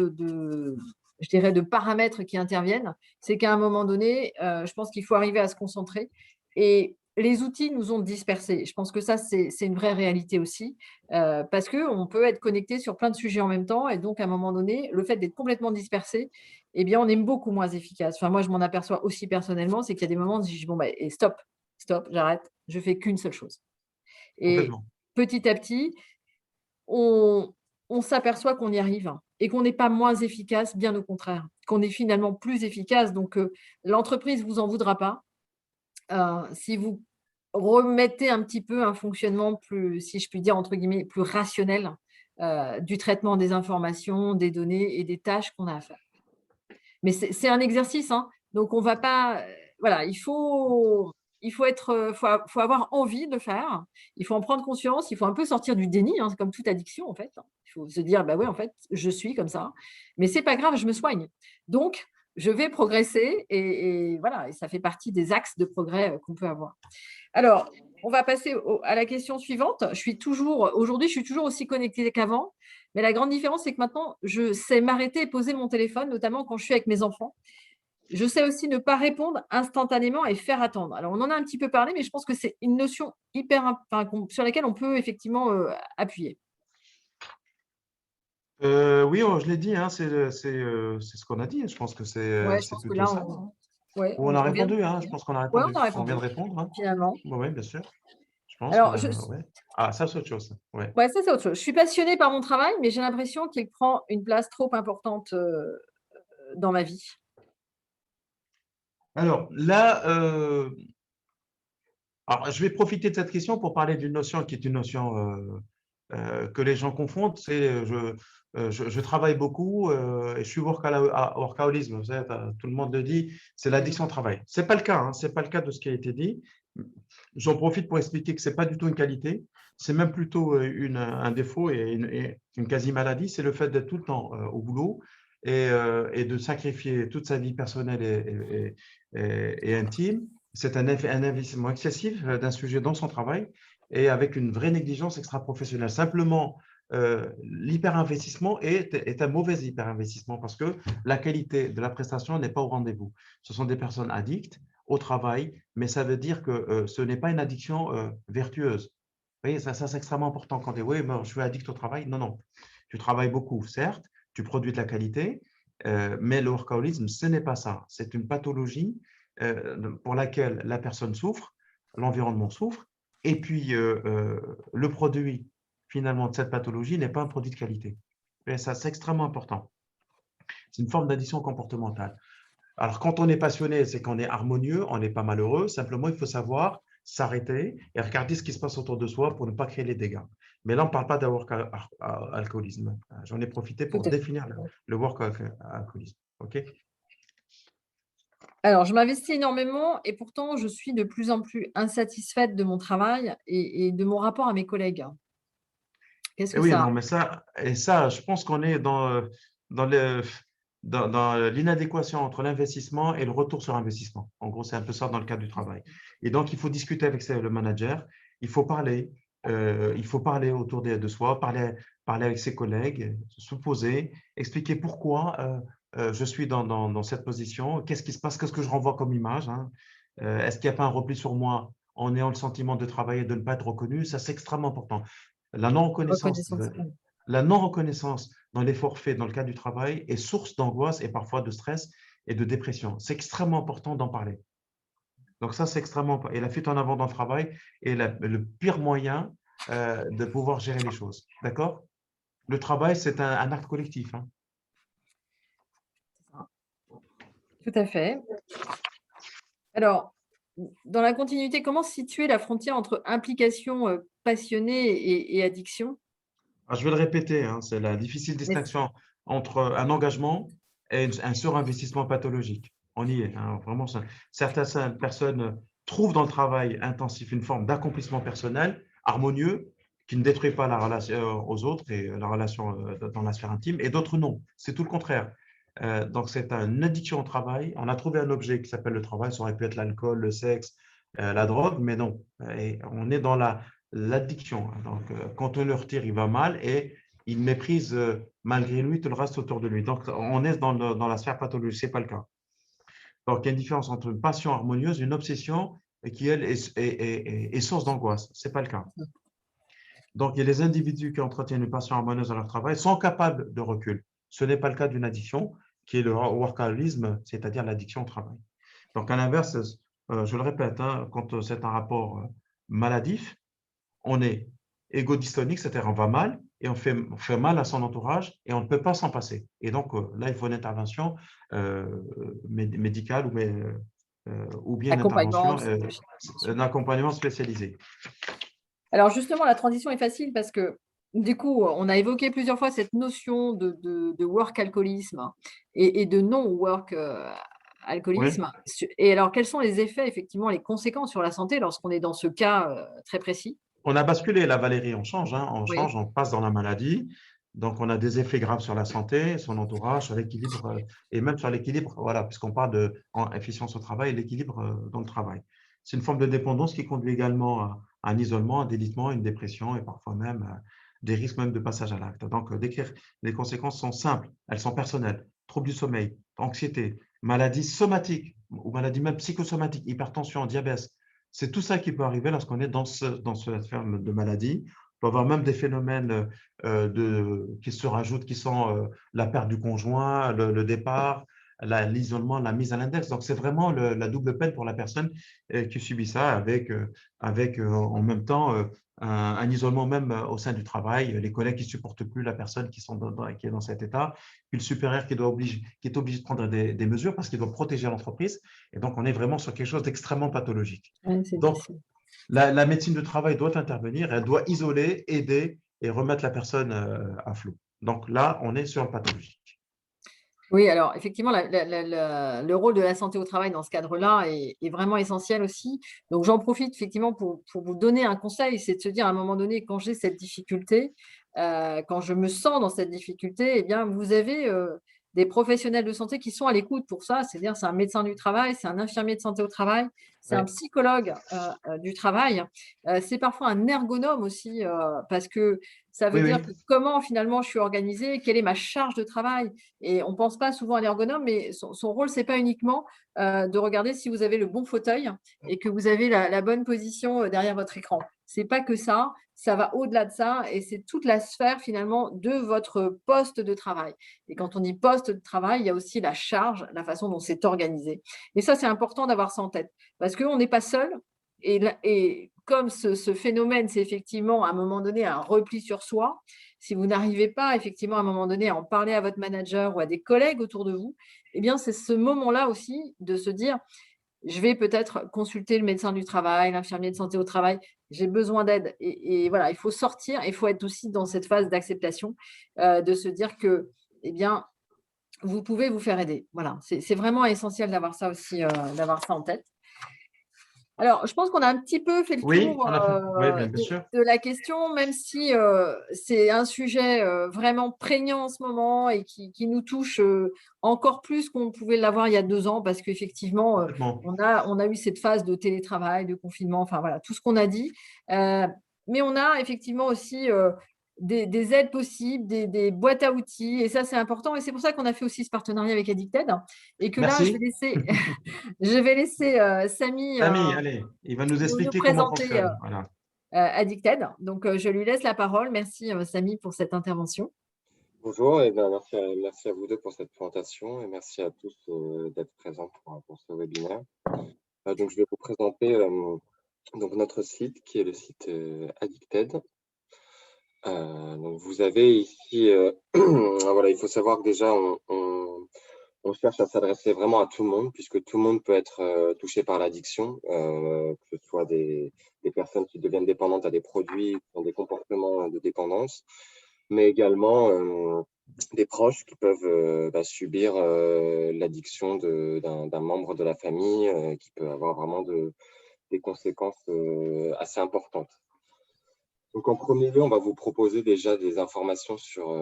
[SPEAKER 1] je dirais, de paramètres qui interviennent. C'est qu'à un moment donné, je pense qu'il faut arriver à se concentrer et les outils nous ont dispersés. Je pense que ça, c'est une vraie réalité aussi, parce qu'on peut être connecté sur plein de sujets en même temps et donc à un moment donné, le fait d'être complètement dispersé, eh bien, on est beaucoup moins efficace. Enfin, moi, je m'en aperçois aussi personnellement, c'est qu'il y a des moments où je dis: «Bon, bah, et stop, stop, j'arrête, je fais qu'une seule chose» et
[SPEAKER 2] Complètement.
[SPEAKER 1] petit à petit, on on s'aperçoit qu'on y arrive hein, et qu'on n'est pas moins efficace, bien au contraire, qu'on est finalement plus efficace. Donc, l'entreprise vous en voudra pas, si vous remettez un petit peu un fonctionnement plus, si je puis dire, entre guillemets, «plus rationnel», du traitement des informations, des données et des tâches qu'on a à faire. Mais c'est un exercice, hein, donc on va pas, voilà, il faut être, faut avoir envie de le faire. Il faut en prendre conscience, il faut un peu sortir du déni, hein, c'est comme toute addiction en fait, hein. Il faut se dire: «Bah, ouais, en fait, je suis comme ça, mais c'est pas grave, je me soigne. Donc je vais progresser» et voilà et ça fait partie des axes de progrès, qu'on peut avoir. Alors, on va passer à la question suivante. Aujourd'hui, je suis toujours aussi connectée qu'avant, mais la grande différence, c'est que maintenant, je sais m'arrêter et poser mon téléphone, notamment quand je suis avec mes enfants. Je sais aussi ne pas répondre instantanément et faire attendre. Alors, on en a un petit peu parlé, mais je pense que c'est une notion enfin, sur laquelle on peut effectivement appuyer.
[SPEAKER 2] Oui, je l'ai dit, hein, c'est ce qu'on a dit. Je pense que
[SPEAKER 1] Ouais, je
[SPEAKER 2] c'est
[SPEAKER 1] pense que
[SPEAKER 2] plutôt
[SPEAKER 1] là,
[SPEAKER 2] ça.
[SPEAKER 1] ouais,
[SPEAKER 2] Ou on a
[SPEAKER 1] on vient de
[SPEAKER 2] répondu, hein, je
[SPEAKER 1] répondre.
[SPEAKER 2] pense qu'on a
[SPEAKER 1] Ouais, on
[SPEAKER 2] répondu.
[SPEAKER 1] a
[SPEAKER 2] On vient
[SPEAKER 1] répondu
[SPEAKER 2] de répondre. Hein.
[SPEAKER 1] finalement.
[SPEAKER 2] Oui, oui, bien sûr. Je pense qu'on
[SPEAKER 1] Alors,
[SPEAKER 2] a. Ouais. Ah, ça, c'est autre chose. Ouais.
[SPEAKER 1] ouais, ça, c'est autre chose. Je suis passionnée par mon travail, mais j'ai l'impression qu'il prend une place trop importante dans ma vie.
[SPEAKER 2] Alors là, alors, je vais profiter de cette question pour parler d'une notion qui est une notion que les gens confondent. C'est je travaille beaucoup et je suis workaholisme. Vous savez, tout le monde le dit, c'est
[SPEAKER 1] Mmh.
[SPEAKER 2] l'addiction au travail. Ce n'est pas le cas, hein, c'est pas le cas de ce qui a été dit. J'en profite pour expliquer que ce n'est pas du tout une qualité, c'est même plutôt un défaut et une quasi-maladie. C'est le fait d'être tout le temps au boulot et de sacrifier toute sa vie personnelle et intime. C'est un investissement excessif d'un sujet dans son travail et avec une vraie négligence extra-professionnelle. Simplement, l'hyper-investissement est un mauvais hyper-investissement parce que la qualité de la prestation n'est pas au rendez-vous. Ce sont des personnes addictes au travail, mais ça veut dire que ce n'est pas une addiction vertueuse. Vous voyez, ça c'est extrêmement important quand on dit oui, je suis addict au travail. Non, non. Tu travailles beaucoup, certes, tu produis de la qualité, mais le workaholisme, ce n'est pas ça. C'est une pathologie pour laquelle la personne souffre, l'environnement souffre, Et puis, le produit, finalement, de cette pathologie n'est pas un produit de qualité. Et ça, c'est extrêmement important. C'est une forme d'addiction comportementale. Alors, quand on est passionné, c'est qu'on est harmonieux, on n'est pas malheureux. Simplement, il faut savoir s'arrêter et regarder ce qui se passe autour de soi pour ne pas créer les dégâts. Mais là, on ne parle pas de work-alcoolisme. J'en ai profité
[SPEAKER 1] Tout
[SPEAKER 2] pour
[SPEAKER 1] à fait.
[SPEAKER 2] définir le work-alcoolisme. OK?
[SPEAKER 1] Alors, je m'investis énormément et pourtant, je suis de plus en plus insatisfaite de mon travail et de mon rapport à mes collègues. Qu'est-ce
[SPEAKER 2] Et
[SPEAKER 1] que
[SPEAKER 2] oui,
[SPEAKER 1] ça
[SPEAKER 2] non, mais ça, je pense qu'on est dans le, dans l'inadéquation entre l'investissement et le retour sur investissement. En gros, c'est un peu ça dans le cadre du travail. Et donc, il faut discuter avec le manager, il faut parler autour de soi, parler avec ses collègues, se poser, expliquer pourquoi je suis dans cette position, qu'est-ce qui se passe, qu'est-ce que je renvoie comme image, hein. Est-ce qu'il n'y a pas un repli sur moi en ayant le sentiment de travailler et de ne pas être reconnu? Ça, c'est extrêmement important. La non-reconnaissance,
[SPEAKER 1] reconnaissance?
[SPEAKER 2] la non-reconnaissance dans l'effort fait dans le cadre du travail est source d'angoisse et parfois de stress et de dépression. C'est extrêmement important d'en parler. Donc ça, c'est extrêmement important. Et la fuite en avant dans le travail est le pire moyen de pouvoir gérer les choses. D'accord? Le travail, c'est un acte collectif, hein.
[SPEAKER 1] Tout à fait. Alors, dans la continuité, comment situer la frontière entre implication, passionnée et addiction?
[SPEAKER 2] Alors, je vais le répéter, hein, c'est la difficile
[SPEAKER 1] Yes.
[SPEAKER 2] distinction entre un engagement et un surinvestissement pathologique. On y est, hein, vraiment. Certaines personnes trouvent dans le travail intensif une forme d'accomplissement personnel harmonieux qui ne détruit pas la relation aux autres et la relation dans la sphère intime, et d'autres non. C'est tout le contraire. Donc, c'est une addiction au travail. On a trouvé un objet qui s'appelle le travail. Ça aurait pu être l'alcool, le sexe, la drogue, mais non. Et on est dans l'addiction, hein. Donc, quand on le retire, il va mal et il méprise malgré lui tout le reste autour de lui. Donc, on est dans la sphère pathologique. Ce n'est pas le cas. Donc, il y a une différence entre une passion harmonieuse et une obsession qui, elle, est source d'angoisse. Ce n'est pas le cas. Donc, il y a les individus qui entretiennent une passion harmonieuse dans leur travail sont capables de recul. Ce n'est pas le cas d'une addiction qui est le workaholisme, c'est-à-dire l'addiction au travail. Donc, à l'inverse, je le répète, hein, quand c'est un rapport maladif, on est égodystonique, c'est-à-dire on va mal et on fait mal à son entourage et on ne peut pas s'en passer. Et donc, là, il faut une intervention médicale ou bien une
[SPEAKER 1] Accompagnement
[SPEAKER 2] intervention,
[SPEAKER 1] psychologique, bien sûr.
[SPEAKER 2] un accompagnement spécialisé.
[SPEAKER 1] Alors justement, la transition est facile parce que, du coup, on a évoqué plusieurs fois cette notion de work alcoolisme et de non-work,
[SPEAKER 2] Oui.
[SPEAKER 1] alcoolisme. Et alors, quels sont les effets, effectivement, les conséquences sur la santé lorsqu'on est dans ce cas, très précis?
[SPEAKER 2] On a basculé là, Valérie, on change, hein, on
[SPEAKER 1] Oui.
[SPEAKER 2] change, on passe dans la maladie. Donc, on a des effets graves sur la santé, son entourage, sur l'équilibre et même sur l'équilibre, voilà, puisqu'on parle en efficience au travail et l'équilibre dans le travail. C'est une forme de dépendance qui conduit également à un isolement, un délitement, une dépression et parfois même des risques même de passage à l'acte. Donc, décrire les conséquences sont simples, elles sont personnelles. Troubles du sommeil, anxiété, maladies somatiques ou maladies même psychosomatiques, hypertension, diabète, c'est tout ça qui peut arriver lorsqu'on est dans cette forme de maladie. On peut avoir même des phénomènes qui se rajoutent, qui sont la perte du conjoint, le départ, l'isolement, la mise à l'index. Donc, c'est vraiment la double peine pour la personne qui subit ça avec en même temps un isolement même au sein du travail, les collègues qui ne supportent plus la personne qui est dans cet état, puis le supérieur qui est obligé de prendre des mesures parce qu'il doit protéger l'entreprise. Et donc, on est vraiment sur quelque chose d'extrêmement pathologique.
[SPEAKER 1] Ouais, c'est
[SPEAKER 2] Donc,
[SPEAKER 1] difficile.
[SPEAKER 2] la médecine du travail doit intervenir, elle doit isoler, aider et remettre la personne à flot. Donc là, on est sur le pathologique.
[SPEAKER 1] Oui, alors effectivement, le rôle de la santé au travail dans ce cadre-là est vraiment essentiel aussi. Donc j'en profite effectivement pour vous donner un conseil, c'est de se dire à un moment donné, quand j'ai cette difficulté, quand je me sens dans cette difficulté, eh bien vous avez, des professionnels de santé qui sont à l'écoute pour ça. C'est-à-dire, c'est un médecin du travail, c'est un infirmier de santé au travail, c'est un
[SPEAKER 2] Oui,
[SPEAKER 1] psychologue, du travail. C'est parfois un ergonome aussi, parce que ça veut
[SPEAKER 2] oui,
[SPEAKER 1] dire
[SPEAKER 2] oui.
[SPEAKER 1] que comment finalement je suis organisée, quelle est ma charge de travail? Et on pense pas souvent à l'ergonome, mais son rôle, c'est pas uniquement, de regarder si vous avez le bon fauteuil et que vous avez la bonne position, derrière votre écran. C'est pas que ça va au-delà de ça et c'est toute la sphère finalement de votre poste de travail. Et quand on dit poste de travail, il y a aussi la charge, la façon dont c'est organisé. Et ça, c'est important d'avoir ça en tête parce qu'on n'est pas seul et comme ce phénomène, c'est effectivement à un moment donné un repli sur soi, si vous n'arrivez pas effectivement à un moment donné à en parler à votre manager ou à des collègues autour de vous, eh bien c'est ce moment-là aussi de se dire: «Je vais peut-être consulter le médecin du travail, l'infirmier de santé au travail, j'ai besoin d'aide» et voilà, il faut sortir, il faut être aussi dans cette phase d'acceptation, de se dire que, eh bien, vous pouvez vous faire aider. Voilà, c'est vraiment essentiel d'avoir ça aussi, d'avoir ça en tête. Alors, je pense qu'on a un petit peu fait le
[SPEAKER 2] Oui,
[SPEAKER 1] tour,
[SPEAKER 2] on a fait. Oui, bien
[SPEAKER 1] de
[SPEAKER 2] sûr.
[SPEAKER 1] de la question, même si, c'est un sujet, vraiment prégnant en ce moment et qui nous touche, encore plus qu'on pouvait l'avoir il y a 2 ans parce qu'effectivement,
[SPEAKER 2] Complètement.
[SPEAKER 1] on a eu cette phase de télétravail, de confinement, enfin voilà, tout ce qu'on a dit. Heu, mais on a effectivement aussi, des aides possibles, des boîtes à outils et ça, c'est important et c'est pour ça qu'on a fait aussi ce partenariat avec Addicted et que là, je vais
[SPEAKER 2] Merci.
[SPEAKER 1] laisser je vais laisser, Samy,
[SPEAKER 2] Samy, allez, il va nous
[SPEAKER 1] nous
[SPEAKER 2] expliquer comment
[SPEAKER 1] présenter,
[SPEAKER 2] fonctionne. Voilà.
[SPEAKER 1] Addicted. Donc, je lui laisse la parole. Merci, Samy, pour cette intervention.
[SPEAKER 3] Bonjour, et bien merci à vous deux pour cette présentation et merci à tous d'être présents pour ce webinaire. Donc, je vais vous présenter donc notre site qui est le site Addicted. Donc, vous avez ici, voilà, il faut savoir que déjà, on cherche à s'adresser vraiment à tout le monde puisque tout le monde peut être touché par l'addiction, que ce soit des personnes qui deviennent dépendantes à des produits, qui ont des comportements de dépendance, mais également des proches qui peuvent subir l'addiction d'un membre de la famille qui peut avoir vraiment des conséquences assez importantes. Donc, en premier lieu, on va vous proposer déjà des informations sur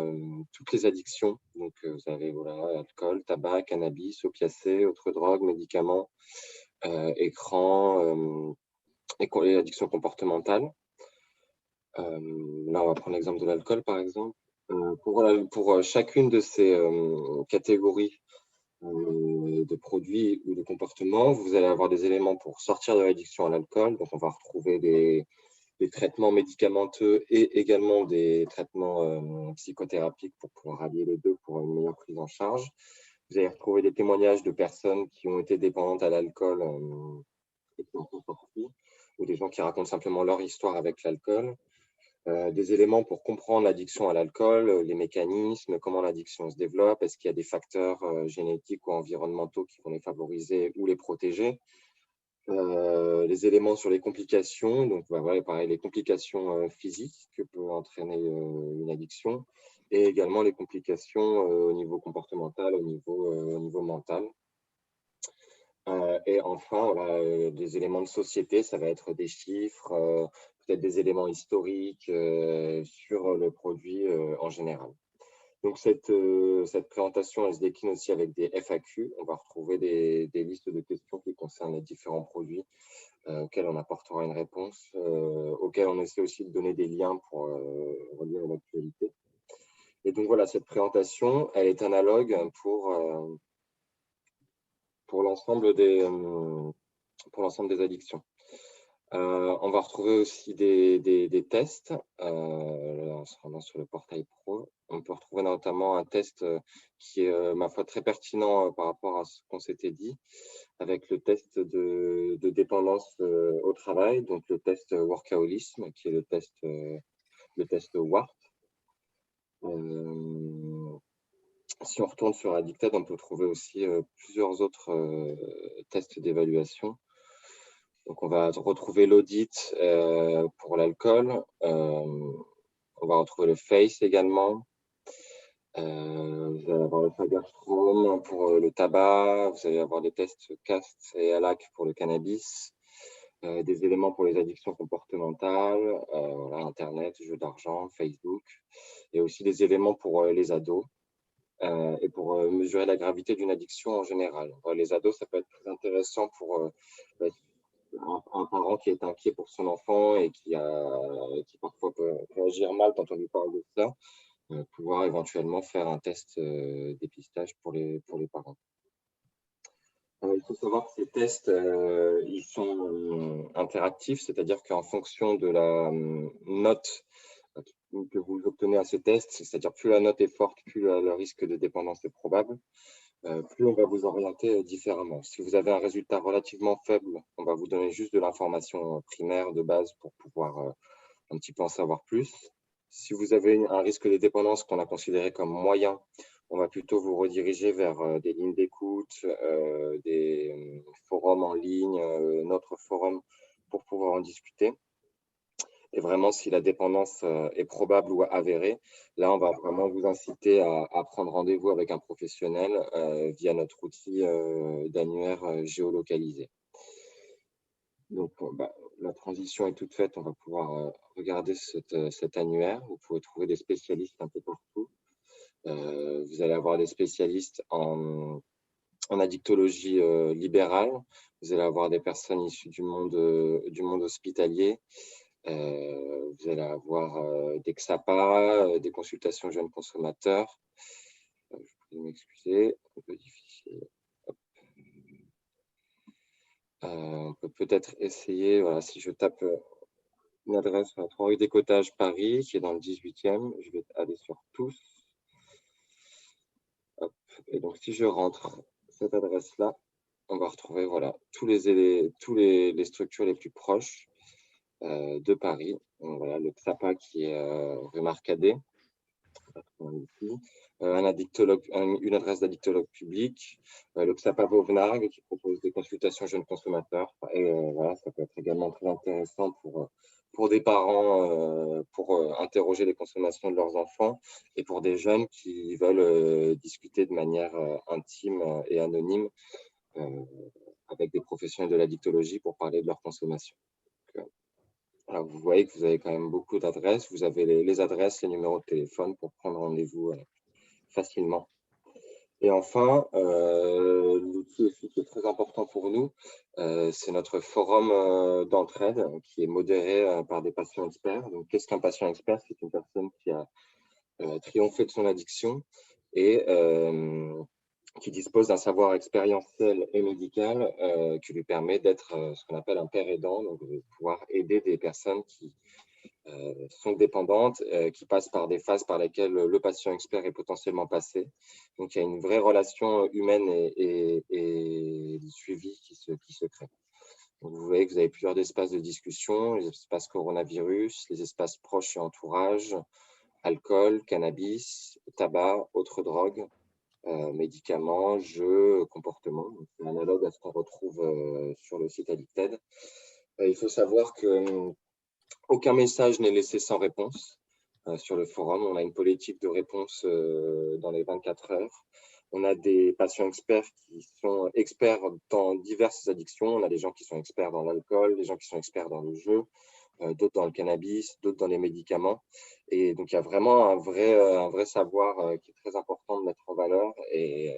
[SPEAKER 3] toutes les addictions. Donc, vous avez voilà, alcool, tabac, cannabis, opiacés, autres drogues, médicaments, écran et addictions comportementales. Là, on va prendre l'exemple de l'alcool, par exemple. Pour chacune de ces catégories de produits ou de comportements, vous allez avoir des éléments pour sortir de l'addiction à l'alcool. Donc, on va retrouver des traitements médicamenteux et également des traitements psychothérapiques pour pouvoir allier les deux pour une meilleure prise en charge. Vous allez retrouver des témoignages de personnes qui ont été dépendantes à l'alcool et qui en sont sorties, ou des gens qui racontent simplement leur histoire avec l'alcool. Des éléments pour comprendre l'addiction à l'alcool, les mécanismes, comment l'addiction se développe, est-ce qu'il y a des facteurs génétiques ou environnementaux qui vont les favoriser ou les protéger. Les éléments sur les complications, donc voilà, pareil, les complications physiques que peut entraîner une addiction, et également les complications au niveau comportemental, au niveau mental. Et enfin, voilà, des éléments de société, ça va être des chiffres, peut-être des éléments historiques sur le produit en général. Donc, cette présentation, elle se décline aussi avec des FAQ. On va retrouver des listes de questions qui concernent les différents produits auxquels on apportera une réponse, auxquels on essaie aussi de donner des liens pour relire l'actualité. Et donc, voilà, cette présentation, elle est analogue pour l'ensemble des addictions. On va retrouver aussi des tests. En se rendant sur le portail pro, on peut retrouver notamment un test qui est, ma foi, très pertinent par rapport à ce qu'on s'était dit, avec le test de dépendance au travail, donc le test workaholisme, qui est le test WART. Si on retourne sur Addicted, on peut trouver aussi plusieurs autres tests d'évaluation. Donc, on va retrouver l'audit pour l'alcool. On va retrouver le FACE également. Vous allez avoir le Fagerstrom pour le tabac. Vous allez avoir des tests CAST et ALAC pour le cannabis. Des éléments pour les addictions comportementales, voilà, Internet, jeux d'argent, Facebook. Et aussi des éléments pour les ados. Et pour mesurer la gravité d'une addiction en général. Les ados, ça peut être très intéressant pour un parent qui est inquiet pour son enfant et qui parfois peut réagir mal quand on lui parle de ça, pouvoir éventuellement faire un test dépistage pour les parents. Il faut savoir que ces tests, ils sont interactifs, c'est-à-dire qu'en fonction de la note que vous obtenez à ce test, c'est-à-dire plus la note est forte, plus le risque de dépendance est probable. plus on va vous orienter différemment. Si vous avez un résultat relativement faible, on va vous donner juste de l'information primaire de base pour pouvoir un petit peu en savoir plus. Si vous avez un risque de dépendance qu'on a considéré comme moyen, on va plutôt vous rediriger vers des lignes d'écoute, des forums en ligne, notre forum pour pouvoir en discuter. Et vraiment, si la dépendance est probable ou avérée, là, on va vraiment vous inciter à prendre rendez-vous avec un professionnel via notre outil d'annuaire géolocalisé. Donc, la transition est toute faite. On va pouvoir regarder cet annuaire. Vous pouvez trouver des spécialistes un peu partout. Vous allez avoir des spécialistes en addictologie libérale. Vous allez avoir des personnes issues du monde hospitalier. Vous allez avoir des XAPA, des consultations jeunes consommateurs. Je prie de m'excuser, un peu difficile. On peut peut-être essayer, voilà, si je tape une adresse à 3 rue Décotage, Paris, qui est dans le 18e, je vais aller sur tous. Hop. Et donc, si je rentre cette adresse-là, on va retrouver voilà, tous les structures les plus proches de Paris. Donc, voilà, le XAPA qui est rue Marcadet, une adresse d'addictologue public, le XAPA Vauvenargues qui propose des consultations jeunes consommateurs. Et voilà, ça peut être également très intéressant pour des parents pour interroger les consommations de leurs enfants et pour des jeunes qui veulent discuter de manière intime et anonyme avec des professionnels de l'addictologie pour parler de leur consommation. Alors, vous voyez que vous avez quand même beaucoup d'adresses. Vous avez les adresses, les numéros de téléphone pour prendre rendez-vous facilement. Et enfin, l'outil aussi qui est très important pour nous, c'est notre forum d'entraide qui est modéré par des patients experts. Donc, qu'est-ce qu'un patient expert? C'est une personne qui a triomphé de son addiction et qui dispose d'un savoir expérientiel et médical qui lui permet d'être ce qu'on appelle un père aidant, donc de pouvoir aider des personnes qui sont dépendantes, qui passent par des phases par lesquelles le patient expert est potentiellement passé. Donc, il y a une vraie relation humaine et suivi qui se crée. Donc, vous voyez que vous avez plusieurs espaces de discussion, les espaces coronavirus, les espaces proches et entourage, alcool, cannabis, tabac, autres drogues, médicaments, jeux, comportements. C'est analogue à ce qu'on retrouve sur le site Addicted. Il faut savoir que aucun message n'est laissé sans réponse sur le forum. On a une politique de réponse dans les 24 heures. On a des patients experts qui sont experts dans diverses addictions. On a des gens qui sont experts dans l'alcool, des gens qui sont experts dans le jeu, d'autres dans le cannabis, d'autres dans les médicaments. Et donc, il y a vraiment un vrai savoir qui est très important de mettre en valeur. Et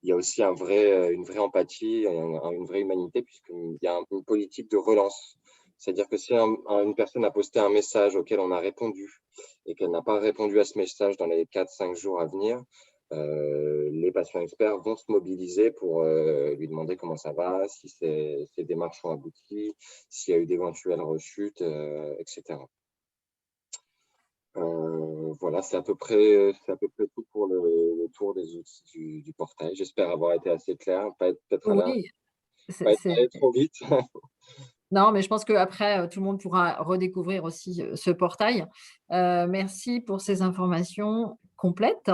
[SPEAKER 3] il y a aussi une vraie empathie, une vraie humanité, puisqu'il y a une politique de relance. C'est-à-dire que si une personne a posté un message auquel on a répondu et qu'elle n'a pas répondu à ce message dans les 4-5 jours à venir, les patients experts vont se mobiliser pour lui demander comment ça va, si ses démarches ont abouti, s'il y a eu d'éventuelles rechutes, etc. Voilà, c'est à peu près tout pour le tour des outils du portail. J'espère avoir été assez clair, peut-être
[SPEAKER 1] Oui,
[SPEAKER 3] pas être allé trop vite.
[SPEAKER 1] non, mais je pense qu'après, tout le monde pourra redécouvrir aussi ce portail. Merci pour ces informations complètes.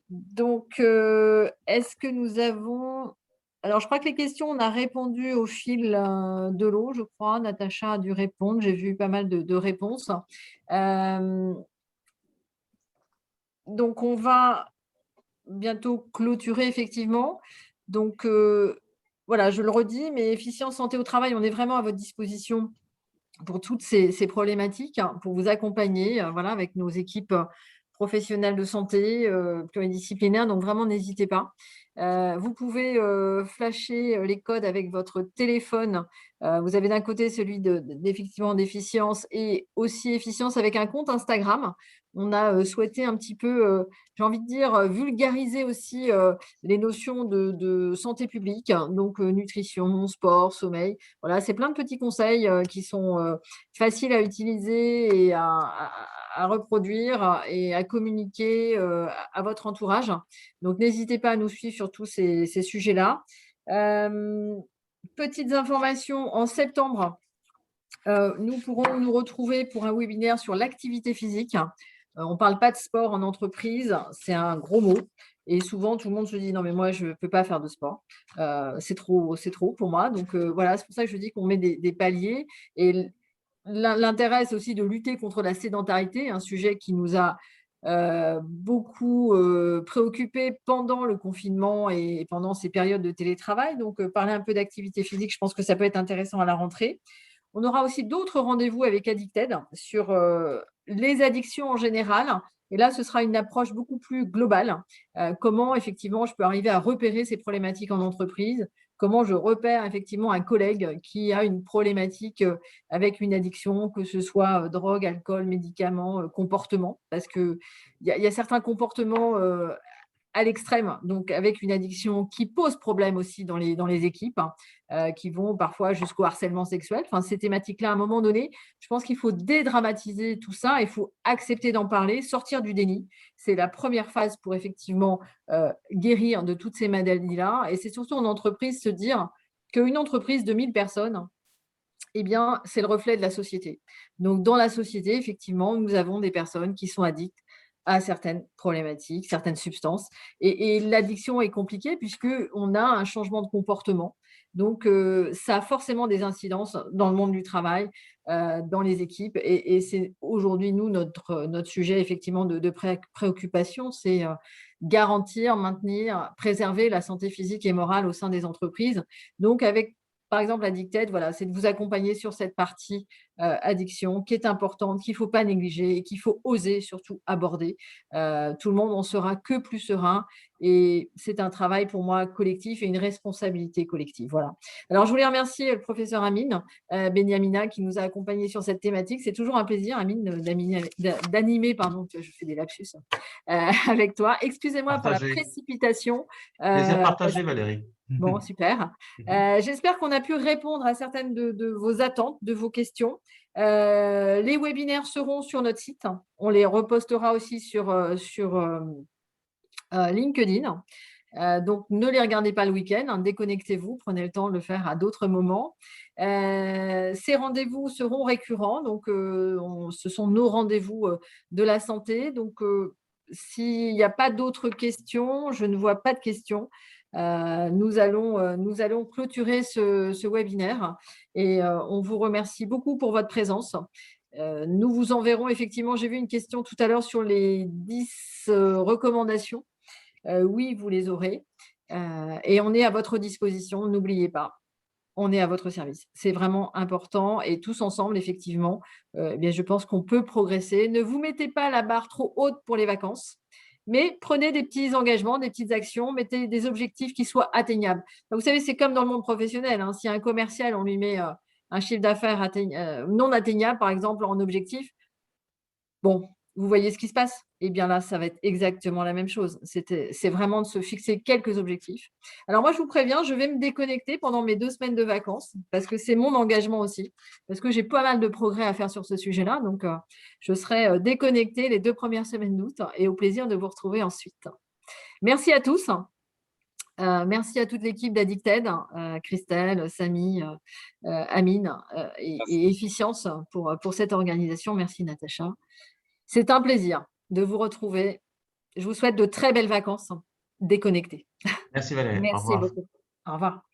[SPEAKER 1] Donc, est-ce que nous avons alors je crois que les questions, on a répondu au fil, de l'eau, je crois. Natacha a dû répondre. J'ai vu pas mal de réponses. Donc on va bientôt clôturer effectivement. Donc, voilà, je le redis, mais Efficience Santé au Travail, on est vraiment à votre disposition pour toutes ces problématiques, hein, pour vous accompagner, voilà, avec nos équipes professionnelles de santé, pluridisciplinaires. Donc vraiment, n'hésitez pas. Vous pouvez flasher les codes avec votre téléphone. Vous avez d'un côté celui d'effectivement d'Efficience et aussi Efficience avec un compte Instagram. On a souhaité un petit peu, j'ai envie de dire, vulgariser aussi les notions de santé publique, hein, donc nutrition, sport, sommeil. Voilà, c'est plein de petits conseils qui sont faciles à utiliser et à reproduire et à communiquer à votre entourage. Donc, n'hésitez pas à nous suivre sur tous ces sujets-là. Petites informations, en septembre, nous pourrons nous retrouver pour un webinaire sur l'activité physique. On ne parle pas de sport en entreprise, c'est un gros mot. Et souvent, tout le monde se dit « Non, mais moi, je ne peux pas faire de sport. C'est trop pour moi. » Donc, voilà, c'est pour ça que je dis qu'on met des paliers. Et l'intérêt, c'est aussi de lutter contre la sédentarité, un sujet qui nous a beaucoup préoccupés pendant le confinement et pendant ces périodes de télétravail. Donc, parler un peu d'activité physique, je pense que ça peut être intéressant à la rentrée. On aura aussi d'autres rendez-vous avec Addicted sur les addictions en général. Et là, ce sera une approche beaucoup plus globale. Comment, effectivement, je peux arriver à repérer ces problématiques en entreprise. Comment je repère, effectivement, un collègue qui a une problématique avec une addiction, que ce soit drogue, alcool, médicaments, comportement. Parce qu'il y a certains comportements à l'extrême, donc avec une addiction qui pose problème aussi dans les équipes, qui vont parfois jusqu'au harcèlement sexuel. Enfin, ces thématiques-là, à un moment donné, je pense qu'il faut dédramatiser tout ça, il faut accepter d'en parler, sortir du déni. C'est la première phase pour effectivement guérir de toutes ces maladies-là. Et c'est surtout en entreprise se dire qu'une entreprise de 1000 personnes, eh bien, c'est le reflet de la société. Donc, dans la société, effectivement, nous avons des personnes qui sont addictes à certaines problématiques, certaines substances. Et l'addiction est compliquée puisqu'on a un changement de comportement. Donc, ça a forcément des incidences dans le monde du travail, dans les équipes. Et c'est aujourd'hui, nous, notre sujet, effectivement, de préoccupation, c'est garantir, maintenir, préserver la santé physique et morale au sein des entreprises. Donc, avec par exemple, Addicted, voilà, c'est de vous accompagner sur cette partie addiction qui est importante, qu'il ne faut pas négliger et qu'il faut oser surtout aborder. Tout le monde en sera que plus serein et c'est un travail pour moi collectif et une responsabilité collective. Voilà. Alors, je voulais remercier le professeur Amine Benyamina qui nous a accompagnés sur cette thématique. C'est toujours un plaisir, Amine, d'animer, pardon, je fais des lapsus, avec toi. Excusez-moi pour la précipitation.
[SPEAKER 2] Plaisir partagé, Valérie.
[SPEAKER 1] Bon, super. J'espère qu'on a pu répondre à certaines de vos attentes, de vos questions. Les webinaires seront sur notre site. On les repostera aussi sur LinkedIn. Donc, ne les regardez pas le week-end. Hein, déconnectez-vous. Prenez le temps de le faire à d'autres moments. Ces rendez-vous seront récurrents. Donc, ce sont nos rendez-vous de la santé. Donc, s'il n'y a pas d'autres questions, je ne vois pas de questions. Nous allons clôturer ce webinaire et on vous remercie beaucoup pour votre présence. Nous vous enverrons effectivement, j'ai vu une question tout à l'heure sur les 10 recommandations. Oui, vous les aurez et on est à votre disposition, n'oubliez pas. On est à votre service. C'est vraiment important et tous ensemble, effectivement, eh bien, je pense qu'on peut progresser. Ne vous mettez pas la barre trop haute pour les vacances, mais prenez des petits engagements, des petites actions, mettez des objectifs qui soient atteignables. Vous savez, c'est comme dans le monde professionnel. Hein, si un commercial, on lui met un chiffre d'affaires non atteignable, par exemple, en objectif, bon, vous voyez ce qui se passe? Eh bien là, ça va être exactement la même chose. C'est vraiment de se fixer quelques objectifs. Alors moi, je vous préviens, je vais me déconnecter pendant mes 2 semaines de vacances parce que c'est mon engagement aussi, parce que j'ai pas mal de progrès à faire sur ce sujet-là. Donc, je serai déconnectée les 2 premières semaines d'août et au plaisir de vous retrouver ensuite. Merci à tous. Merci à toute l'équipe d'Addicted, Christelle, Samy, Amine et Efficience pour cette organisation. Merci Natacha. C'est un plaisir de vous retrouver. Je vous souhaite de très belles vacances déconnectées.
[SPEAKER 2] Merci Valérie.
[SPEAKER 1] Merci beaucoup. Au revoir.